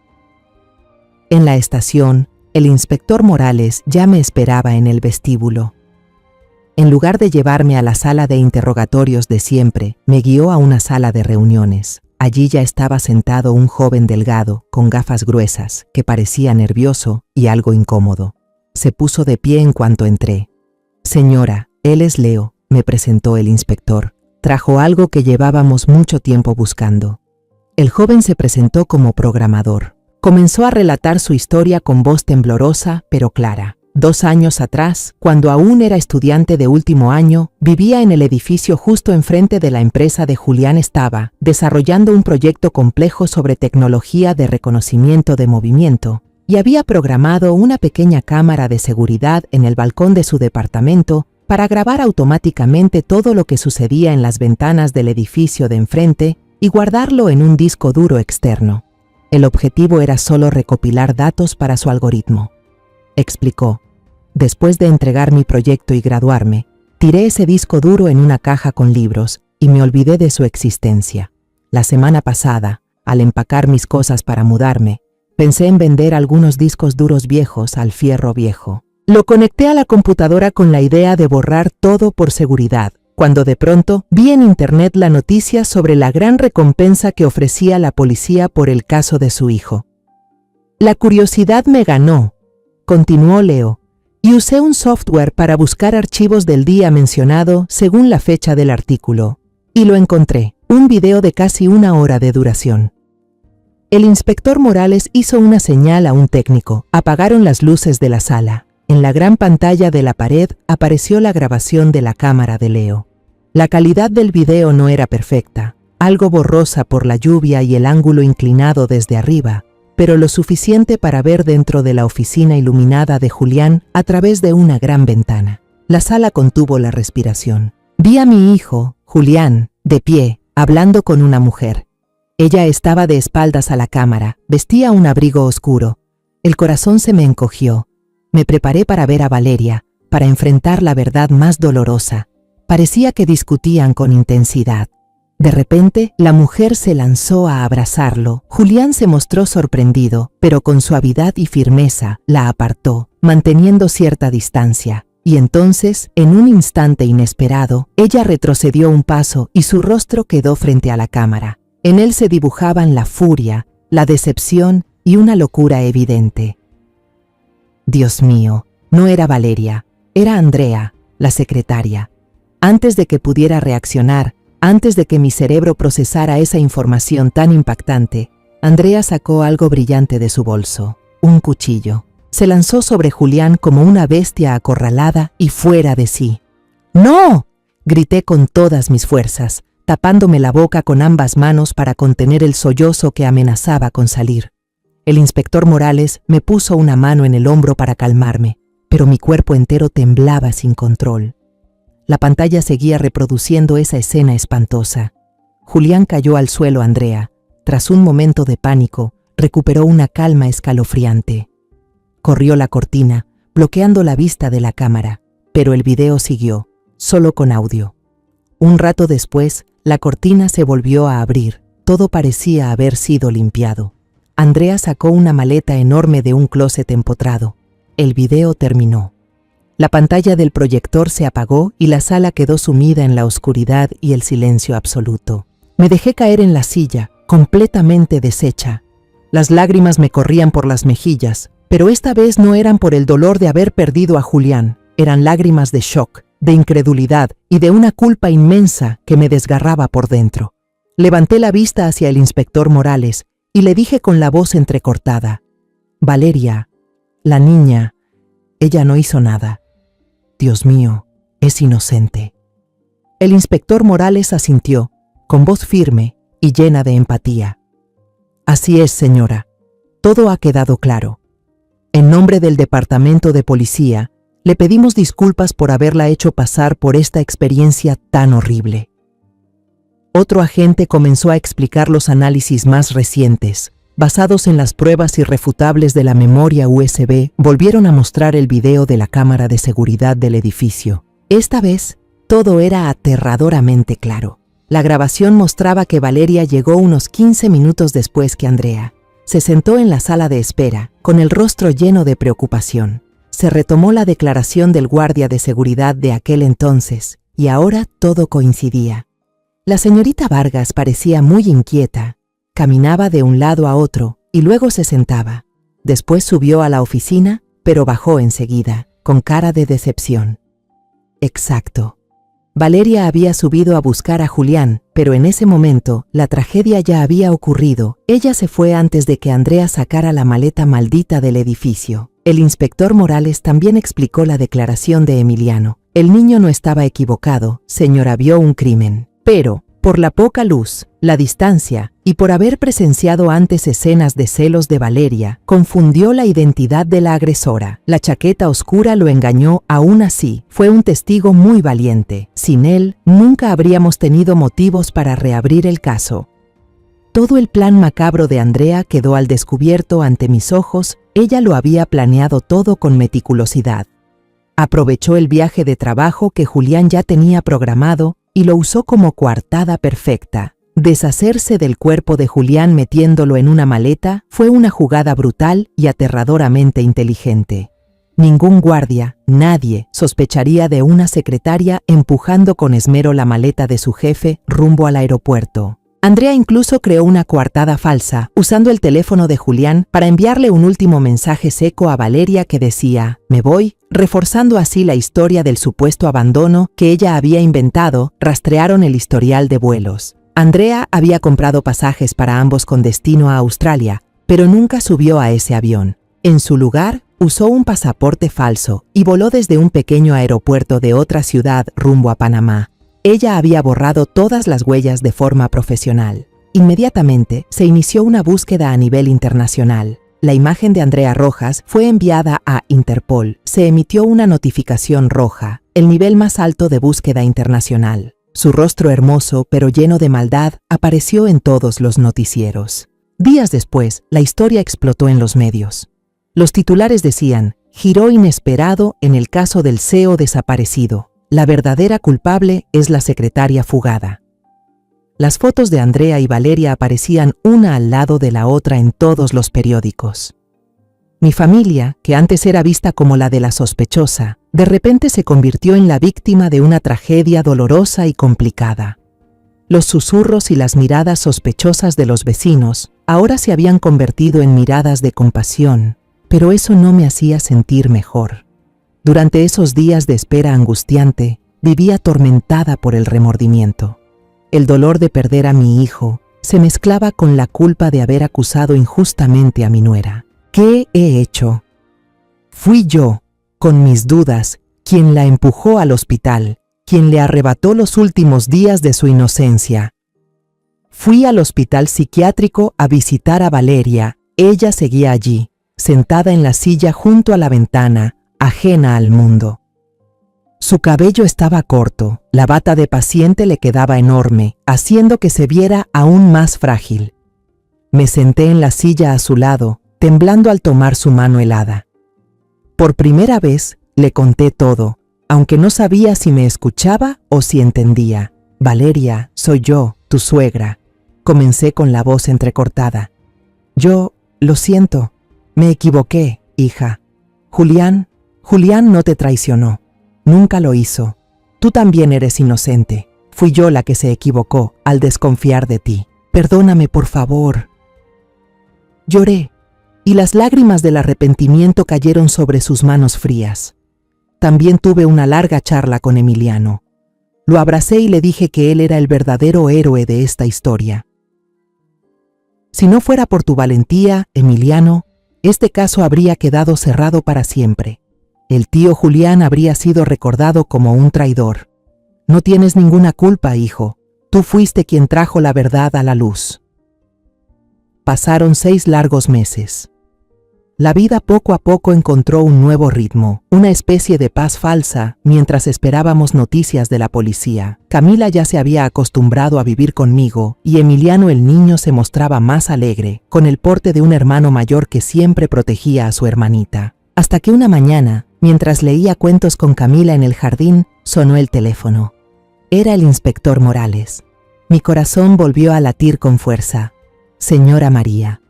En la estación, el inspector Morales ya me esperaba en el vestíbulo. En lugar de llevarme a la sala de interrogatorios de siempre, me guió a una sala de reuniones. Allí ya estaba sentado un joven delgado, con gafas gruesas, que parecía nervioso y algo incómodo. Se puso de pie en cuanto entré. Señora, él es Leo, me presentó el inspector. Trajo algo que llevábamos mucho tiempo buscando. El joven se presentó como programador. Comenzó a relatar su historia con voz temblorosa, pero clara. 2 años atrás, cuando aún era estudiante de último año, vivía en el edificio justo enfrente de la empresa de Julián. Estaba desarrollando un proyecto complejo sobre tecnología de reconocimiento de movimiento y había programado una pequeña cámara de seguridad en el balcón de su departamento para grabar automáticamente todo lo que sucedía en las ventanas del edificio de enfrente y guardarlo en un disco duro externo. El objetivo era solo recopilar datos para su algoritmo. Explicó. Después de entregar mi proyecto y graduarme, tiré ese disco duro en una caja con libros y me olvidé de su existencia. La semana pasada, al empacar mis cosas para mudarme, pensé en vender algunos discos duros viejos al fierro viejo. Lo conecté a la computadora con la idea de borrar todo por seguridad, cuando de pronto vi en internet la noticia sobre la gran recompensa que ofrecía la policía por el caso de su hijo. La curiosidad me ganó, continuó Leo, y usé un software para buscar archivos del día mencionado según la fecha del artículo. Y lo encontré, un video de casi 1 hora de duración. El inspector Morales hizo una señal a un técnico. Apagaron las luces de la sala. En la gran pantalla de la pared apareció la grabación de la cámara de Leo. La calidad del video no era perfecta, algo borrosa por la lluvia y el ángulo inclinado desde arriba, pero lo suficiente para ver dentro de la oficina iluminada de Julián a través de una gran ventana. La sala contuvo la respiración. Vi a mi hijo, Julián, de pie, hablando con una mujer. Ella estaba de espaldas a la cámara, vestía un abrigo oscuro. El corazón se me encogió. Me preparé para ver a Valeria, para enfrentar la verdad más dolorosa. Parecía que discutían con intensidad. De repente, la mujer se lanzó a abrazarlo. Julián se mostró sorprendido, pero con suavidad y firmeza la apartó, manteniendo cierta distancia. Y entonces, en un instante inesperado, ella retrocedió un paso y su rostro quedó frente a la cámara. En él se dibujaban la furia, la decepción y una locura evidente. Dios mío, no era Valeria, era Andrea, la secretaria. Antes de que pudiera reaccionar, antes de que mi cerebro procesara esa información tan impactante, Andrea sacó algo brillante de su bolso, un cuchillo. Se lanzó sobre Julián como una bestia acorralada y fuera de sí. ¡No!, grité con todas mis fuerzas, tapándome la boca con ambas manos para contener el sollozo que amenazaba con salir. El inspector Morales me puso una mano en el hombro para calmarme, pero mi cuerpo entero temblaba sin control. La pantalla seguía reproduciendo esa escena espantosa. Julián cayó al suelo. Andrea, tras un momento de pánico, recuperó una calma escalofriante. Corrió la cortina, bloqueando la vista de la cámara, pero el video siguió, solo con audio. Un rato después, la cortina se volvió a abrir. Todo parecía haber sido limpiado. Andrea sacó una maleta enorme de un closet empotrado. El video terminó. La pantalla del proyector se apagó y la sala quedó sumida en la oscuridad y el silencio absoluto. Me dejé caer en la silla, completamente deshecha. Las lágrimas me corrían por las mejillas, pero esta vez no eran por el dolor de haber perdido a Julián. Eran lágrimas de shock, de incredulidad y de una culpa inmensa que me desgarraba por dentro. Levanté la vista hacia el inspector Morales y le dije con la voz entrecortada: Valeria, la niña, ella no hizo nada. Dios mío, es inocente. El inspector Morales asintió, con voz firme y llena de empatía. Así es, señora. Todo ha quedado claro. En nombre del Departamento de Policía, le pedimos disculpas por haberla hecho pasar por esta experiencia tan horrible. Otro agente comenzó a explicar los análisis más recientes. Basados en las pruebas irrefutables de la memoria USB, volvieron a mostrar el video de la cámara de seguridad del edificio. Esta vez, todo era aterradoramente claro. La grabación mostraba que Valeria llegó unos 15 minutos después que Andrea. Se sentó en la sala de espera, con el rostro lleno de preocupación. Se retomó la declaración del guardia de seguridad de aquel entonces, y ahora todo coincidía. La señorita Vargas parecía muy inquieta. Caminaba de un lado a otro y luego se sentaba. Después subió a la oficina, pero bajó enseguida, con cara de decepción. Exacto. Valeria había subido a buscar a Julián, pero en ese momento la tragedia ya había ocurrido. Ella se fue antes de que Andrea sacara la maleta maldita del edificio. El inspector Morales también explicó la declaración de Emiliano. El niño no estaba equivocado, señora, vio un crimen. Pero, por la poca luz, la distancia y por haber presenciado antes escenas de celos de Valeria, confundió la identidad de la agresora. La chaqueta oscura lo engañó. Aún así, fue un testigo muy valiente. Sin él, nunca habríamos tenido motivos para reabrir el caso. Todo el plan macabro de Andrea quedó al descubierto ante mis ojos. Ella lo había planeado todo con meticulosidad. Aprovechó el viaje de trabajo que Julián ya tenía programado y lo usó como coartada perfecta. Deshacerse del cuerpo de Julián metiéndolo en una maleta fue una jugada brutal y aterradoramente inteligente. Ningún guardia, nadie, sospecharía de una secretaria empujando con esmero la maleta de su jefe rumbo al aeropuerto. Andrea incluso creó una coartada falsa, usando el teléfono de Julián para enviarle un último mensaje seco a Valeria que decía: «Me voy», reforzando así la historia del supuesto abandono que ella había inventado. Rastrearon el historial de vuelos. Andrea había comprado pasajes para ambos con destino a Australia, pero nunca subió a ese avión. En su lugar, usó un pasaporte falso y voló desde un pequeño aeropuerto de otra ciudad rumbo a Panamá. Ella había borrado todas las huellas de forma profesional. Inmediatamente se inició una búsqueda a nivel internacional. La imagen de Andrea Rojas fue enviada a Interpol. Se emitió una notificación roja, el nivel más alto de búsqueda internacional. Su rostro hermoso, pero lleno de maldad, apareció en todos los noticieros. Días después, la historia explotó en los medios. Los titulares decían: «Giro inesperado en el caso del CEO desaparecido. La verdadera culpable es la secretaria fugada». Las fotos de Andrea y Valeria aparecían una al lado de la otra en todos los periódicos. Mi familia, que antes era vista como la de la sospechosa, de repente se convirtió en la víctima de una tragedia dolorosa y complicada. Los susurros y las miradas sospechosas de los vecinos ahora se habían convertido en miradas de compasión, pero eso no me hacía sentir mejor. Durante esos días de espera angustiante, vivía atormentada por el remordimiento. El dolor de perder a mi hijo se mezclaba con la culpa de haber acusado injustamente a mi nuera. ¿Qué he hecho? Fui yo, con mis dudas, quien la empujó al hospital, quien le arrebató los últimos días de su inocencia. Fui al hospital psiquiátrico a visitar a Valeria. Ella seguía allí, sentada en la silla junto a la ventana, ajena al mundo. Su cabello estaba corto, la bata de paciente le quedaba enorme, haciendo que se viera aún más frágil. Me senté en la silla a su lado, temblando al tomar su mano helada. Por primera vez le conté todo, aunque no sabía si me escuchaba o si entendía. Valeria, soy yo, tu suegra. Comencé con la voz entrecortada. Yo, lo siento, me equivoqué, hija. Julián no te traicionó. Nunca lo hizo. Tú también eres inocente. Fui yo la que se equivocó al desconfiar de ti. Perdóname, por favor. Lloré, y las lágrimas del arrepentimiento cayeron sobre sus manos frías. También tuve una larga charla con Emiliano. Lo abracé y le dije que él era el verdadero héroe de esta historia. Si no fuera por tu valentía, Emiliano, este caso habría quedado cerrado para siempre. El tío Julián habría sido recordado como un traidor. No tienes ninguna culpa, hijo. Tú fuiste quien trajo la verdad a la luz. Pasaron 6 largos meses. La vida poco a poco encontró un nuevo ritmo, una especie de paz falsa, mientras esperábamos noticias de la policía. Camila ya se había acostumbrado a vivir conmigo, y Emiliano el niño se mostraba más alegre, con el porte de un hermano mayor que siempre protegía a su hermanita. Hasta que una mañana, mientras leía cuentos con Camila en el jardín, sonó el teléfono. Era el inspector Morales. Mi corazón volvió a latir con fuerza. Señora María.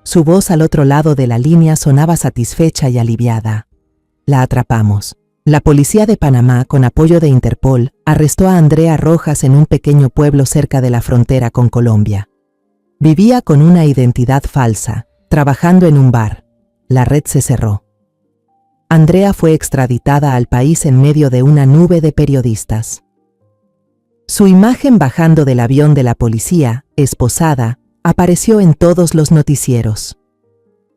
Su voz al otro lado de la línea sonaba satisfecha y aliviada. La atrapamos. La policía de Panamá, con apoyo de Interpol, arrestó a Andrea Rojas en un pequeño pueblo cerca de la frontera con Colombia. Vivía con una identidad falsa, trabajando en un bar. La red se cerró. Andrea fue extraditada al país en medio de una nube de periodistas. Su imagen bajando del avión de la policía, esposada, apareció en todos los noticieros.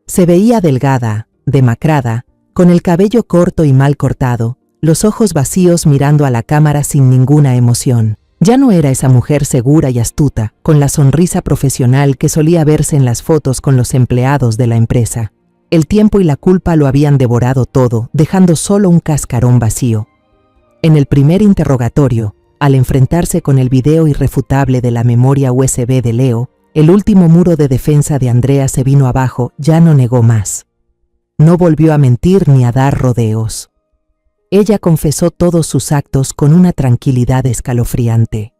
Se veía delgada, demacrada, con el cabello corto y mal cortado, los ojos vacíos mirando a la cámara sin ninguna emoción. Ya no era esa mujer segura y astuta, con la sonrisa profesional que solía verse en las fotos con los empleados de la empresa. El tiempo y la culpa lo habían devorado todo, dejando solo un cascarón vacío. En el primer interrogatorio, al enfrentarse con el video irrefutable de la memoria USB de Leo, el último muro de defensa de Andrea se vino abajo, ya no negó más. No volvió a mentir ni a dar rodeos. Ella confesó todos sus actos con una tranquilidad escalofriante.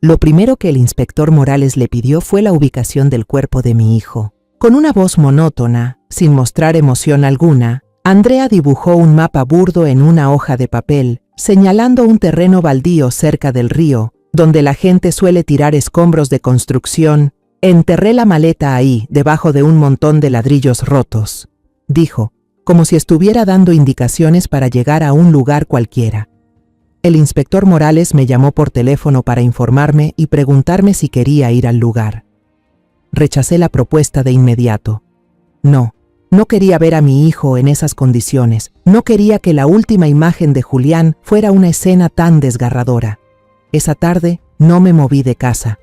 Lo primero que el inspector Morales le pidió fue la ubicación del cuerpo de mi hijo. Con una voz monótona, sin mostrar emoción alguna, Andrea dibujó un mapa burdo en una hoja de papel, señalando un terreno baldío cerca del río, donde la gente suele tirar escombros de construcción. Enterré la maleta ahí, debajo de un montón de ladrillos rotos, dijo, como si estuviera dando indicaciones para llegar a un lugar cualquiera. El inspector Morales me llamó por teléfono para informarme y preguntarme si quería ir al lugar. Rechacé la propuesta de inmediato. No quería ver a mi hijo en esas condiciones, no quería que la última imagen de Julián fuera una escena tan desgarradora. Esa tarde no me moví de casa.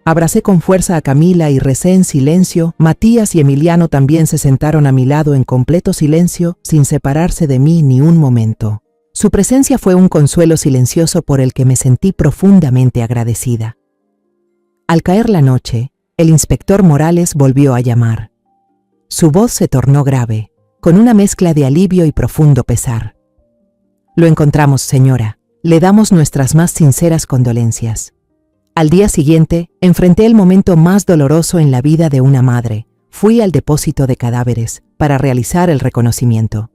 Abracé con fuerza a Camila y recé en silencio. Matías y Emiliano también se sentaron a mi lado en completo silencio, sin separarse de mí ni un momento. Su presencia fue un consuelo silencioso por el que me sentí profundamente agradecida. Al caer la noche, el inspector Morales volvió a llamar. Su voz se tornó grave, con una mezcla de alivio y profundo pesar. Lo encontramos, señora. Le damos nuestras más sinceras condolencias. Al día siguiente, enfrenté el momento más doloroso en la vida de una madre. Fui al depósito de cadáveres para realizar el reconocimiento.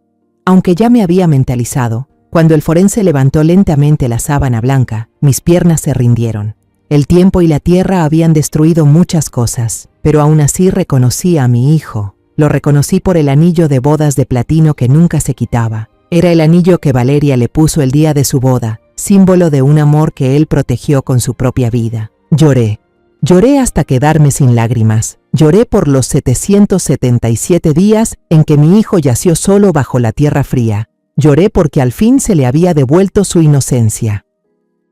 Aunque ya me había mentalizado, cuando el forense levantó lentamente la sábana blanca, mis piernas se rindieron. El tiempo y la tierra habían destruido muchas cosas, pero aún así reconocí a mi hijo. Lo reconocí por el anillo de bodas de platino que nunca se quitaba. Era el anillo que Valeria le puso el día de su boda, símbolo de un amor que él protegió con su propia vida. Lloré hasta quedarme sin lágrimas. Lloré por los 777 días en que mi hijo yació solo bajo la tierra fría. Lloré porque al fin se le había devuelto su inocencia.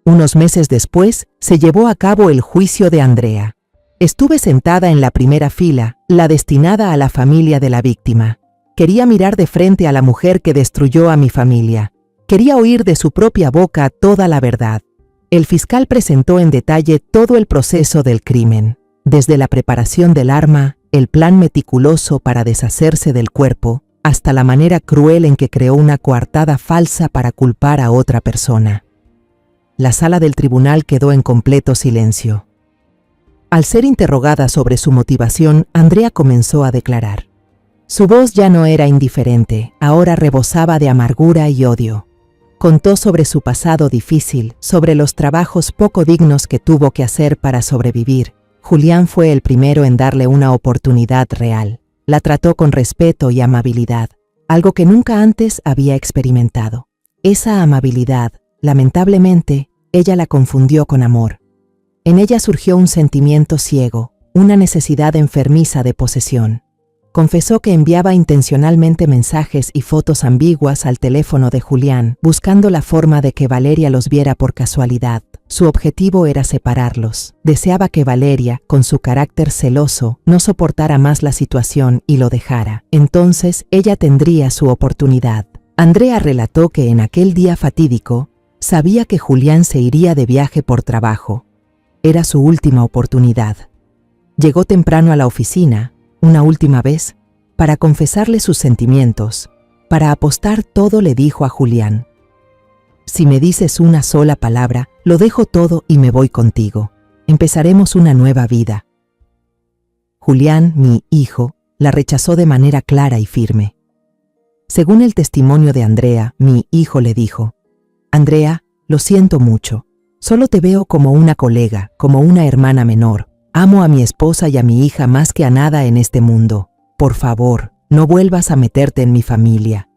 Unos meses después, se llevó a cabo el juicio de Andrea. Estuve sentada en la primera fila, la destinada a la familia de la víctima. Quería mirar de frente a la mujer que destruyó a mi familia. Quería oír de su propia boca toda la verdad. El fiscal presentó en detalle todo el proceso del crimen, desde la preparación del arma, el plan meticuloso para deshacerse del cuerpo, hasta la manera cruel en que creó una coartada falsa para culpar a otra persona. La sala del tribunal quedó en completo silencio. Al ser interrogada sobre su motivación, Andrea comenzó a declarar. Su voz ya no era indiferente, ahora rebosaba de amargura y odio. Contó sobre su pasado difícil, sobre los trabajos poco dignos que tuvo que hacer para sobrevivir. Julián fue el primero en darle una oportunidad real. La trató con respeto y amabilidad, algo que nunca antes había experimentado. Esa amabilidad, lamentablemente, ella la confundió con amor. En ella surgió un sentimiento ciego, una necesidad enfermiza de posesión. Confesó que enviaba intencionalmente mensajes y fotos ambiguas al teléfono de Julián, buscando la forma de que Valeria los viera por casualidad. Su objetivo era separarlos. Deseaba que Valeria, con su carácter celoso, no soportara más la situación y lo dejara. Entonces, ella tendría su oportunidad. Andrea relató que en aquel día fatídico, sabía que Julián se iría de viaje por trabajo. Era su última oportunidad. Llegó temprano a la oficina, una última vez, para confesarle sus sentimientos. Para apostar todo le dijo a Julián: si me dices una sola palabra, lo dejo todo y me voy contigo. Empezaremos una nueva vida. Julián, mi hijo, la rechazó de manera clara y firme. Según el testimonio de Andrea, mi hijo le dijo: Andrea, lo siento mucho. Solo te veo como una colega, como una hermana menor. Amo a mi esposa y a mi hija más que a nada en este mundo. Por favor, no vuelvas a meterte en mi familia.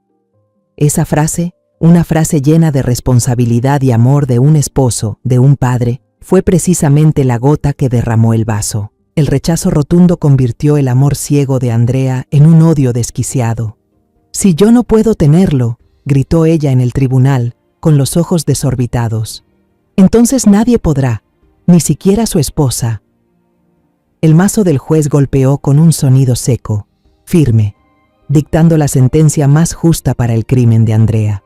Esa frase, una frase llena de responsabilidad y amor de un esposo, de un padre, fue precisamente la gota que derramó el vaso. El rechazo rotundo convirtió el amor ciego de Andrea en un odio desquiciado. Si yo no puedo tenerlo, gritó ella en el tribunal, con los ojos desorbitados. Entonces nadie podrá, ni siquiera su esposa. El mazo del juez golpeó con un sonido seco, firme, dictando la sentencia más justa para el crimen de Andrea.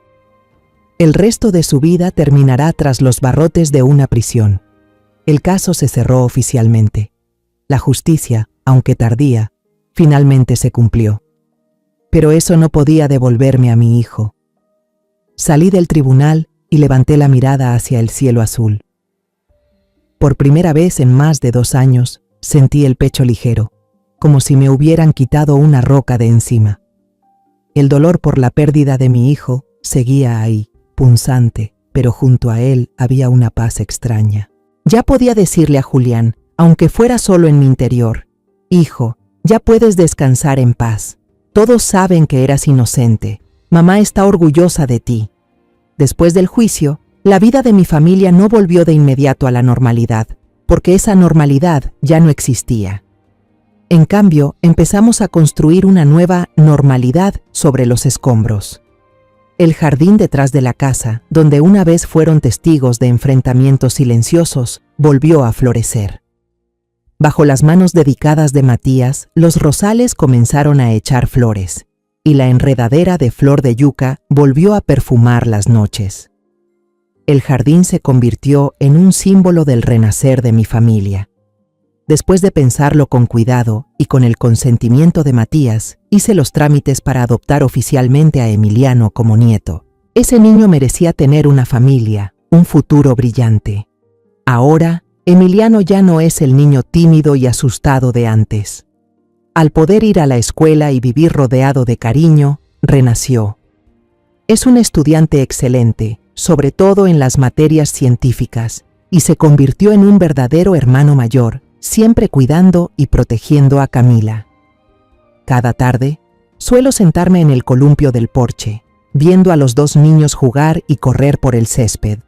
El resto de su vida terminará tras los barrotes de una prisión. El caso se cerró oficialmente. La justicia, aunque tardía, finalmente se cumplió. Pero eso no podía devolverme a mi hijo. Salí del tribunal y levanté la mirada hacia el cielo azul. Por primera vez en más de 2 años, sentí el pecho ligero, como si me hubieran quitado una roca de encima. El dolor por la pérdida de mi hijo seguía ahí, punzante, pero junto a él había una paz extraña. Ya podía decirle a Julián, aunque fuera solo en mi interior: hijo, ya puedes descansar en paz. Todos saben que eras inocente. Mamá está orgullosa de ti. Después del juicio, la vida de mi familia no volvió de inmediato a la normalidad, porque esa normalidad ya no existía. En cambio, empezamos a construir una nueva normalidad sobre los escombros. El jardín detrás de la casa, donde una vez fueron testigos de enfrentamientos silenciosos, volvió a florecer. Bajo las manos dedicadas de Matías, los rosales comenzaron a echar flores, y la enredadera de flor de yuca volvió a perfumar las noches. El jardín se convirtió en un símbolo del renacer de mi familia. Después de pensarlo con cuidado y con el consentimiento de Matías, hice los trámites para adoptar oficialmente a Emiliano como nieto. Ese niño merecía tener una familia, un futuro brillante. Ahora, Emiliano ya no es el niño tímido y asustado de antes. Al poder ir a la escuela y vivir rodeado de cariño, renació. Es un estudiante excelente, sobre todo en las materias científicas, y se convirtió en un verdadero hermano mayor, siempre cuidando y protegiendo a Camila. Cada tarde, suelo sentarme en el columpio del porche, viendo a los 2 niños jugar y correr por el césped.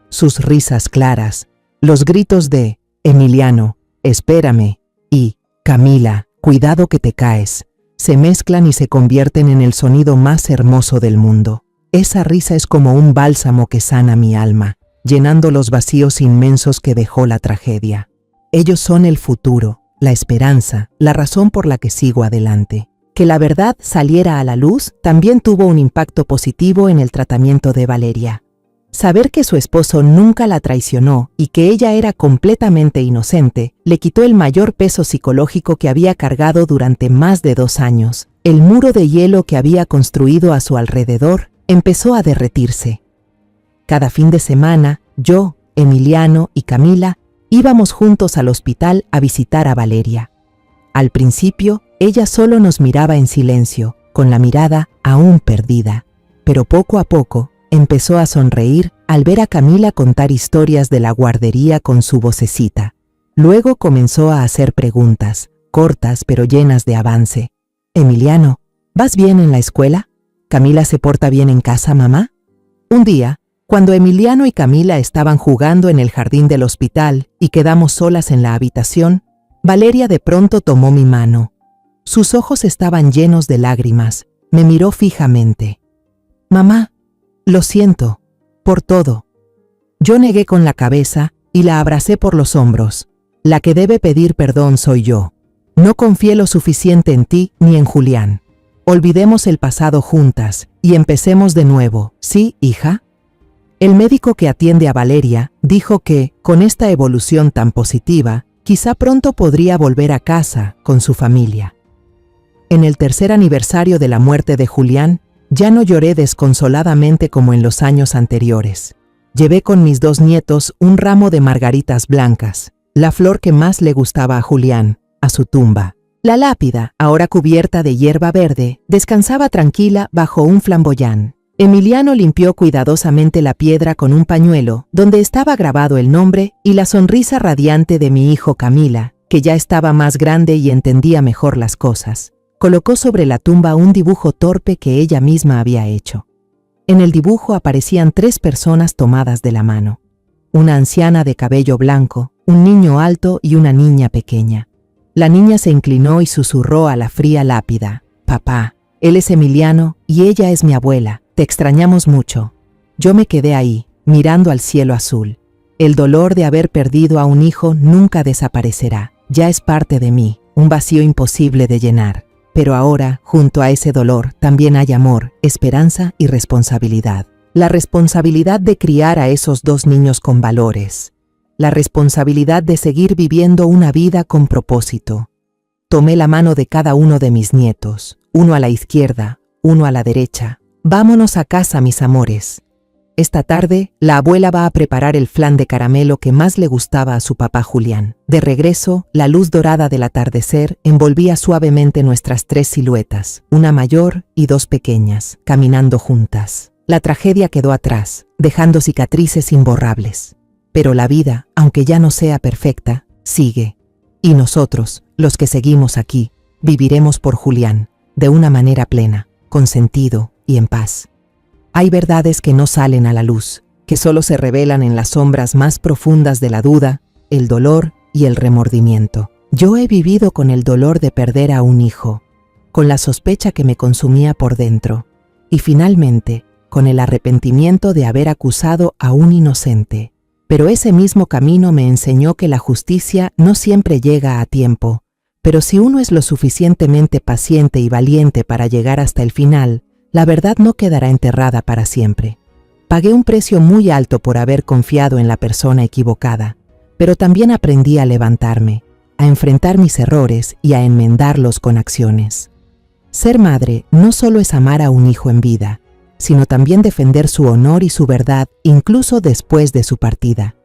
Sus risas claras, los gritos de «Emiliano, espérame» y Camila, cuidado que te caes. Se mezclan y se convierten en el sonido más hermoso del mundo. Esa risa es como un bálsamo que sana mi alma, llenando los vacíos inmensos que dejó la tragedia. Ellos son el futuro, la esperanza, la razón por la que sigo adelante. Que la verdad saliera a la luz también tuvo un impacto positivo en el tratamiento de Valeria. Saber que su esposo nunca la traicionó y que ella era completamente inocente le quitó el mayor peso psicológico que había cargado durante más de 2 años. El muro de hielo que había construido a su alrededor empezó a derretirse. Cada fin de semana, yo, Emiliano y Camila íbamos juntos al hospital a visitar a Valeria. Al principio, ella solo nos miraba en silencio, con la mirada aún perdida, pero poco a poco empezó a sonreír al ver a Camila contar historias de la guardería con su vocecita. Luego comenzó a hacer preguntas, cortas pero llenas de avance. Emiliano, ¿vas bien en la escuela? ¿Camila se porta bien en casa, mamá? Un día, cuando Emiliano y Camila estaban jugando en el jardín del hospital y quedamos solas en la habitación, Valeria de pronto tomó mi mano. Sus ojos estaban llenos de lágrimas. Me miró fijamente. Mamá, lo siento, por todo. Yo negué con la cabeza y la abracé por los hombros. La que debe pedir perdón soy yo. No confié lo suficiente en ti ni en Julián. Olvidemos el pasado juntas y empecemos de nuevo, ¿sí, hija? El médico que atiende a Valeria dijo que, con esta evolución tan positiva, quizá pronto podría volver a casa con su familia. En el 3er aniversario de la muerte de Julián, ya no lloré desconsoladamente como en los años anteriores. Llevé con mis 2 nietos un ramo de margaritas blancas, la flor que más le gustaba a Julián, a su tumba. La lápida, ahora cubierta de hierba verde, descansaba tranquila bajo un flamboyán. Emiliano limpió cuidadosamente la piedra con un pañuelo, donde estaba grabado el nombre y la sonrisa radiante de mi hijo Camila, que ya estaba más grande y entendía mejor las cosas. Colocó sobre la tumba un dibujo torpe que ella misma había hecho. En el dibujo aparecían 3 personas tomadas de la mano. Una anciana de cabello blanco, un niño alto y una niña pequeña. La niña se inclinó y susurró a la fría lápida: «Papá, él es Emiliano y ella es mi abuela. Te extrañamos mucho». Yo me quedé ahí, mirando al cielo azul. El dolor de haber perdido a un hijo nunca desaparecerá. Ya es parte de mí, un vacío imposible de llenar. Pero ahora, junto a ese dolor, también hay amor, esperanza y responsabilidad. La responsabilidad de criar a esos 2 niños con valores. La responsabilidad de seguir viviendo una vida con propósito. Tomé la mano de cada uno de mis nietos, uno a la izquierda, uno a la derecha. Vámonos a casa, mis amores. Esta tarde, la abuela va a preparar el flan de caramelo que más le gustaba a su papá Julián. De regreso, la luz dorada del atardecer envolvía suavemente nuestras 3 siluetas, una mayor y 2 pequeñas, caminando juntas. La tragedia quedó atrás, dejando cicatrices imborrables. Pero la vida, aunque ya no sea perfecta, sigue. Y nosotros, los que seguimos aquí, viviremos por Julián, de una manera plena, con sentido y en paz. Hay verdades que no salen a la luz, que solo se revelan en las sombras más profundas de la duda, el dolor y el remordimiento. Yo he vivido con el dolor de perder a un hijo, con la sospecha que me consumía por dentro, y finalmente, con el arrepentimiento de haber acusado a un inocente. Pero ese mismo camino me enseñó que la justicia no siempre llega a tiempo, pero si uno es lo suficientemente paciente y valiente para llegar hasta el final, la verdad no quedará enterrada para siempre. Pagué un precio muy alto por haber confiado en la persona equivocada, pero también aprendí a levantarme, a enfrentar mis errores y a enmendarlos con acciones. Ser madre no solo es amar a un hijo en vida, sino también defender su honor y su verdad incluso después de su partida.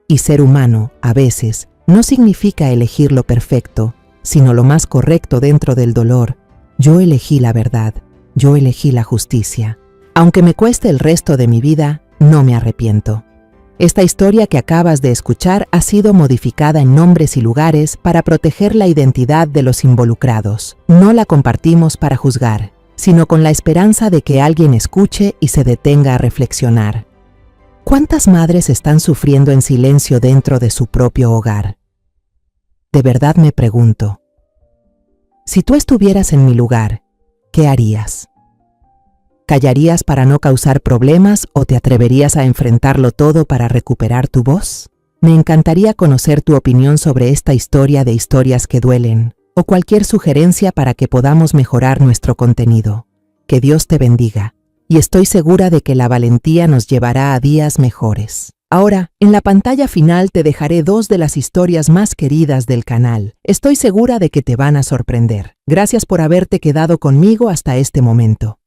Y ser humano, a veces, no significa elegir lo perfecto, sino lo más correcto dentro del dolor. Yo elegí la verdad. Yo elegí la justicia. Aunque me cueste el resto de mi vida, no me arrepiento. Esta historia que acabas de escuchar ha sido modificada en nombres y lugares para proteger la identidad de los involucrados. No la compartimos para juzgar, sino con la esperanza de que alguien escuche y se detenga a reflexionar. ¿Cuántas madres están sufriendo en silencio dentro de su propio hogar? De verdad me pregunto, Si tú estuvieras en mi lugar, ¿qué harías? ¿Callarías para no causar problemas o te atreverías a enfrentarlo todo para recuperar tu voz? Me encantaría conocer tu opinión sobre esta historia de historias que duelen, o cualquier sugerencia para que podamos mejorar nuestro contenido. Que Dios te bendiga, y estoy segura de que la valentía nos llevará a días mejores. Ahora, en la pantalla final te dejaré 2 de las historias más queridas del canal. Estoy segura de que te van a sorprender. Gracias por haberte quedado conmigo hasta este momento.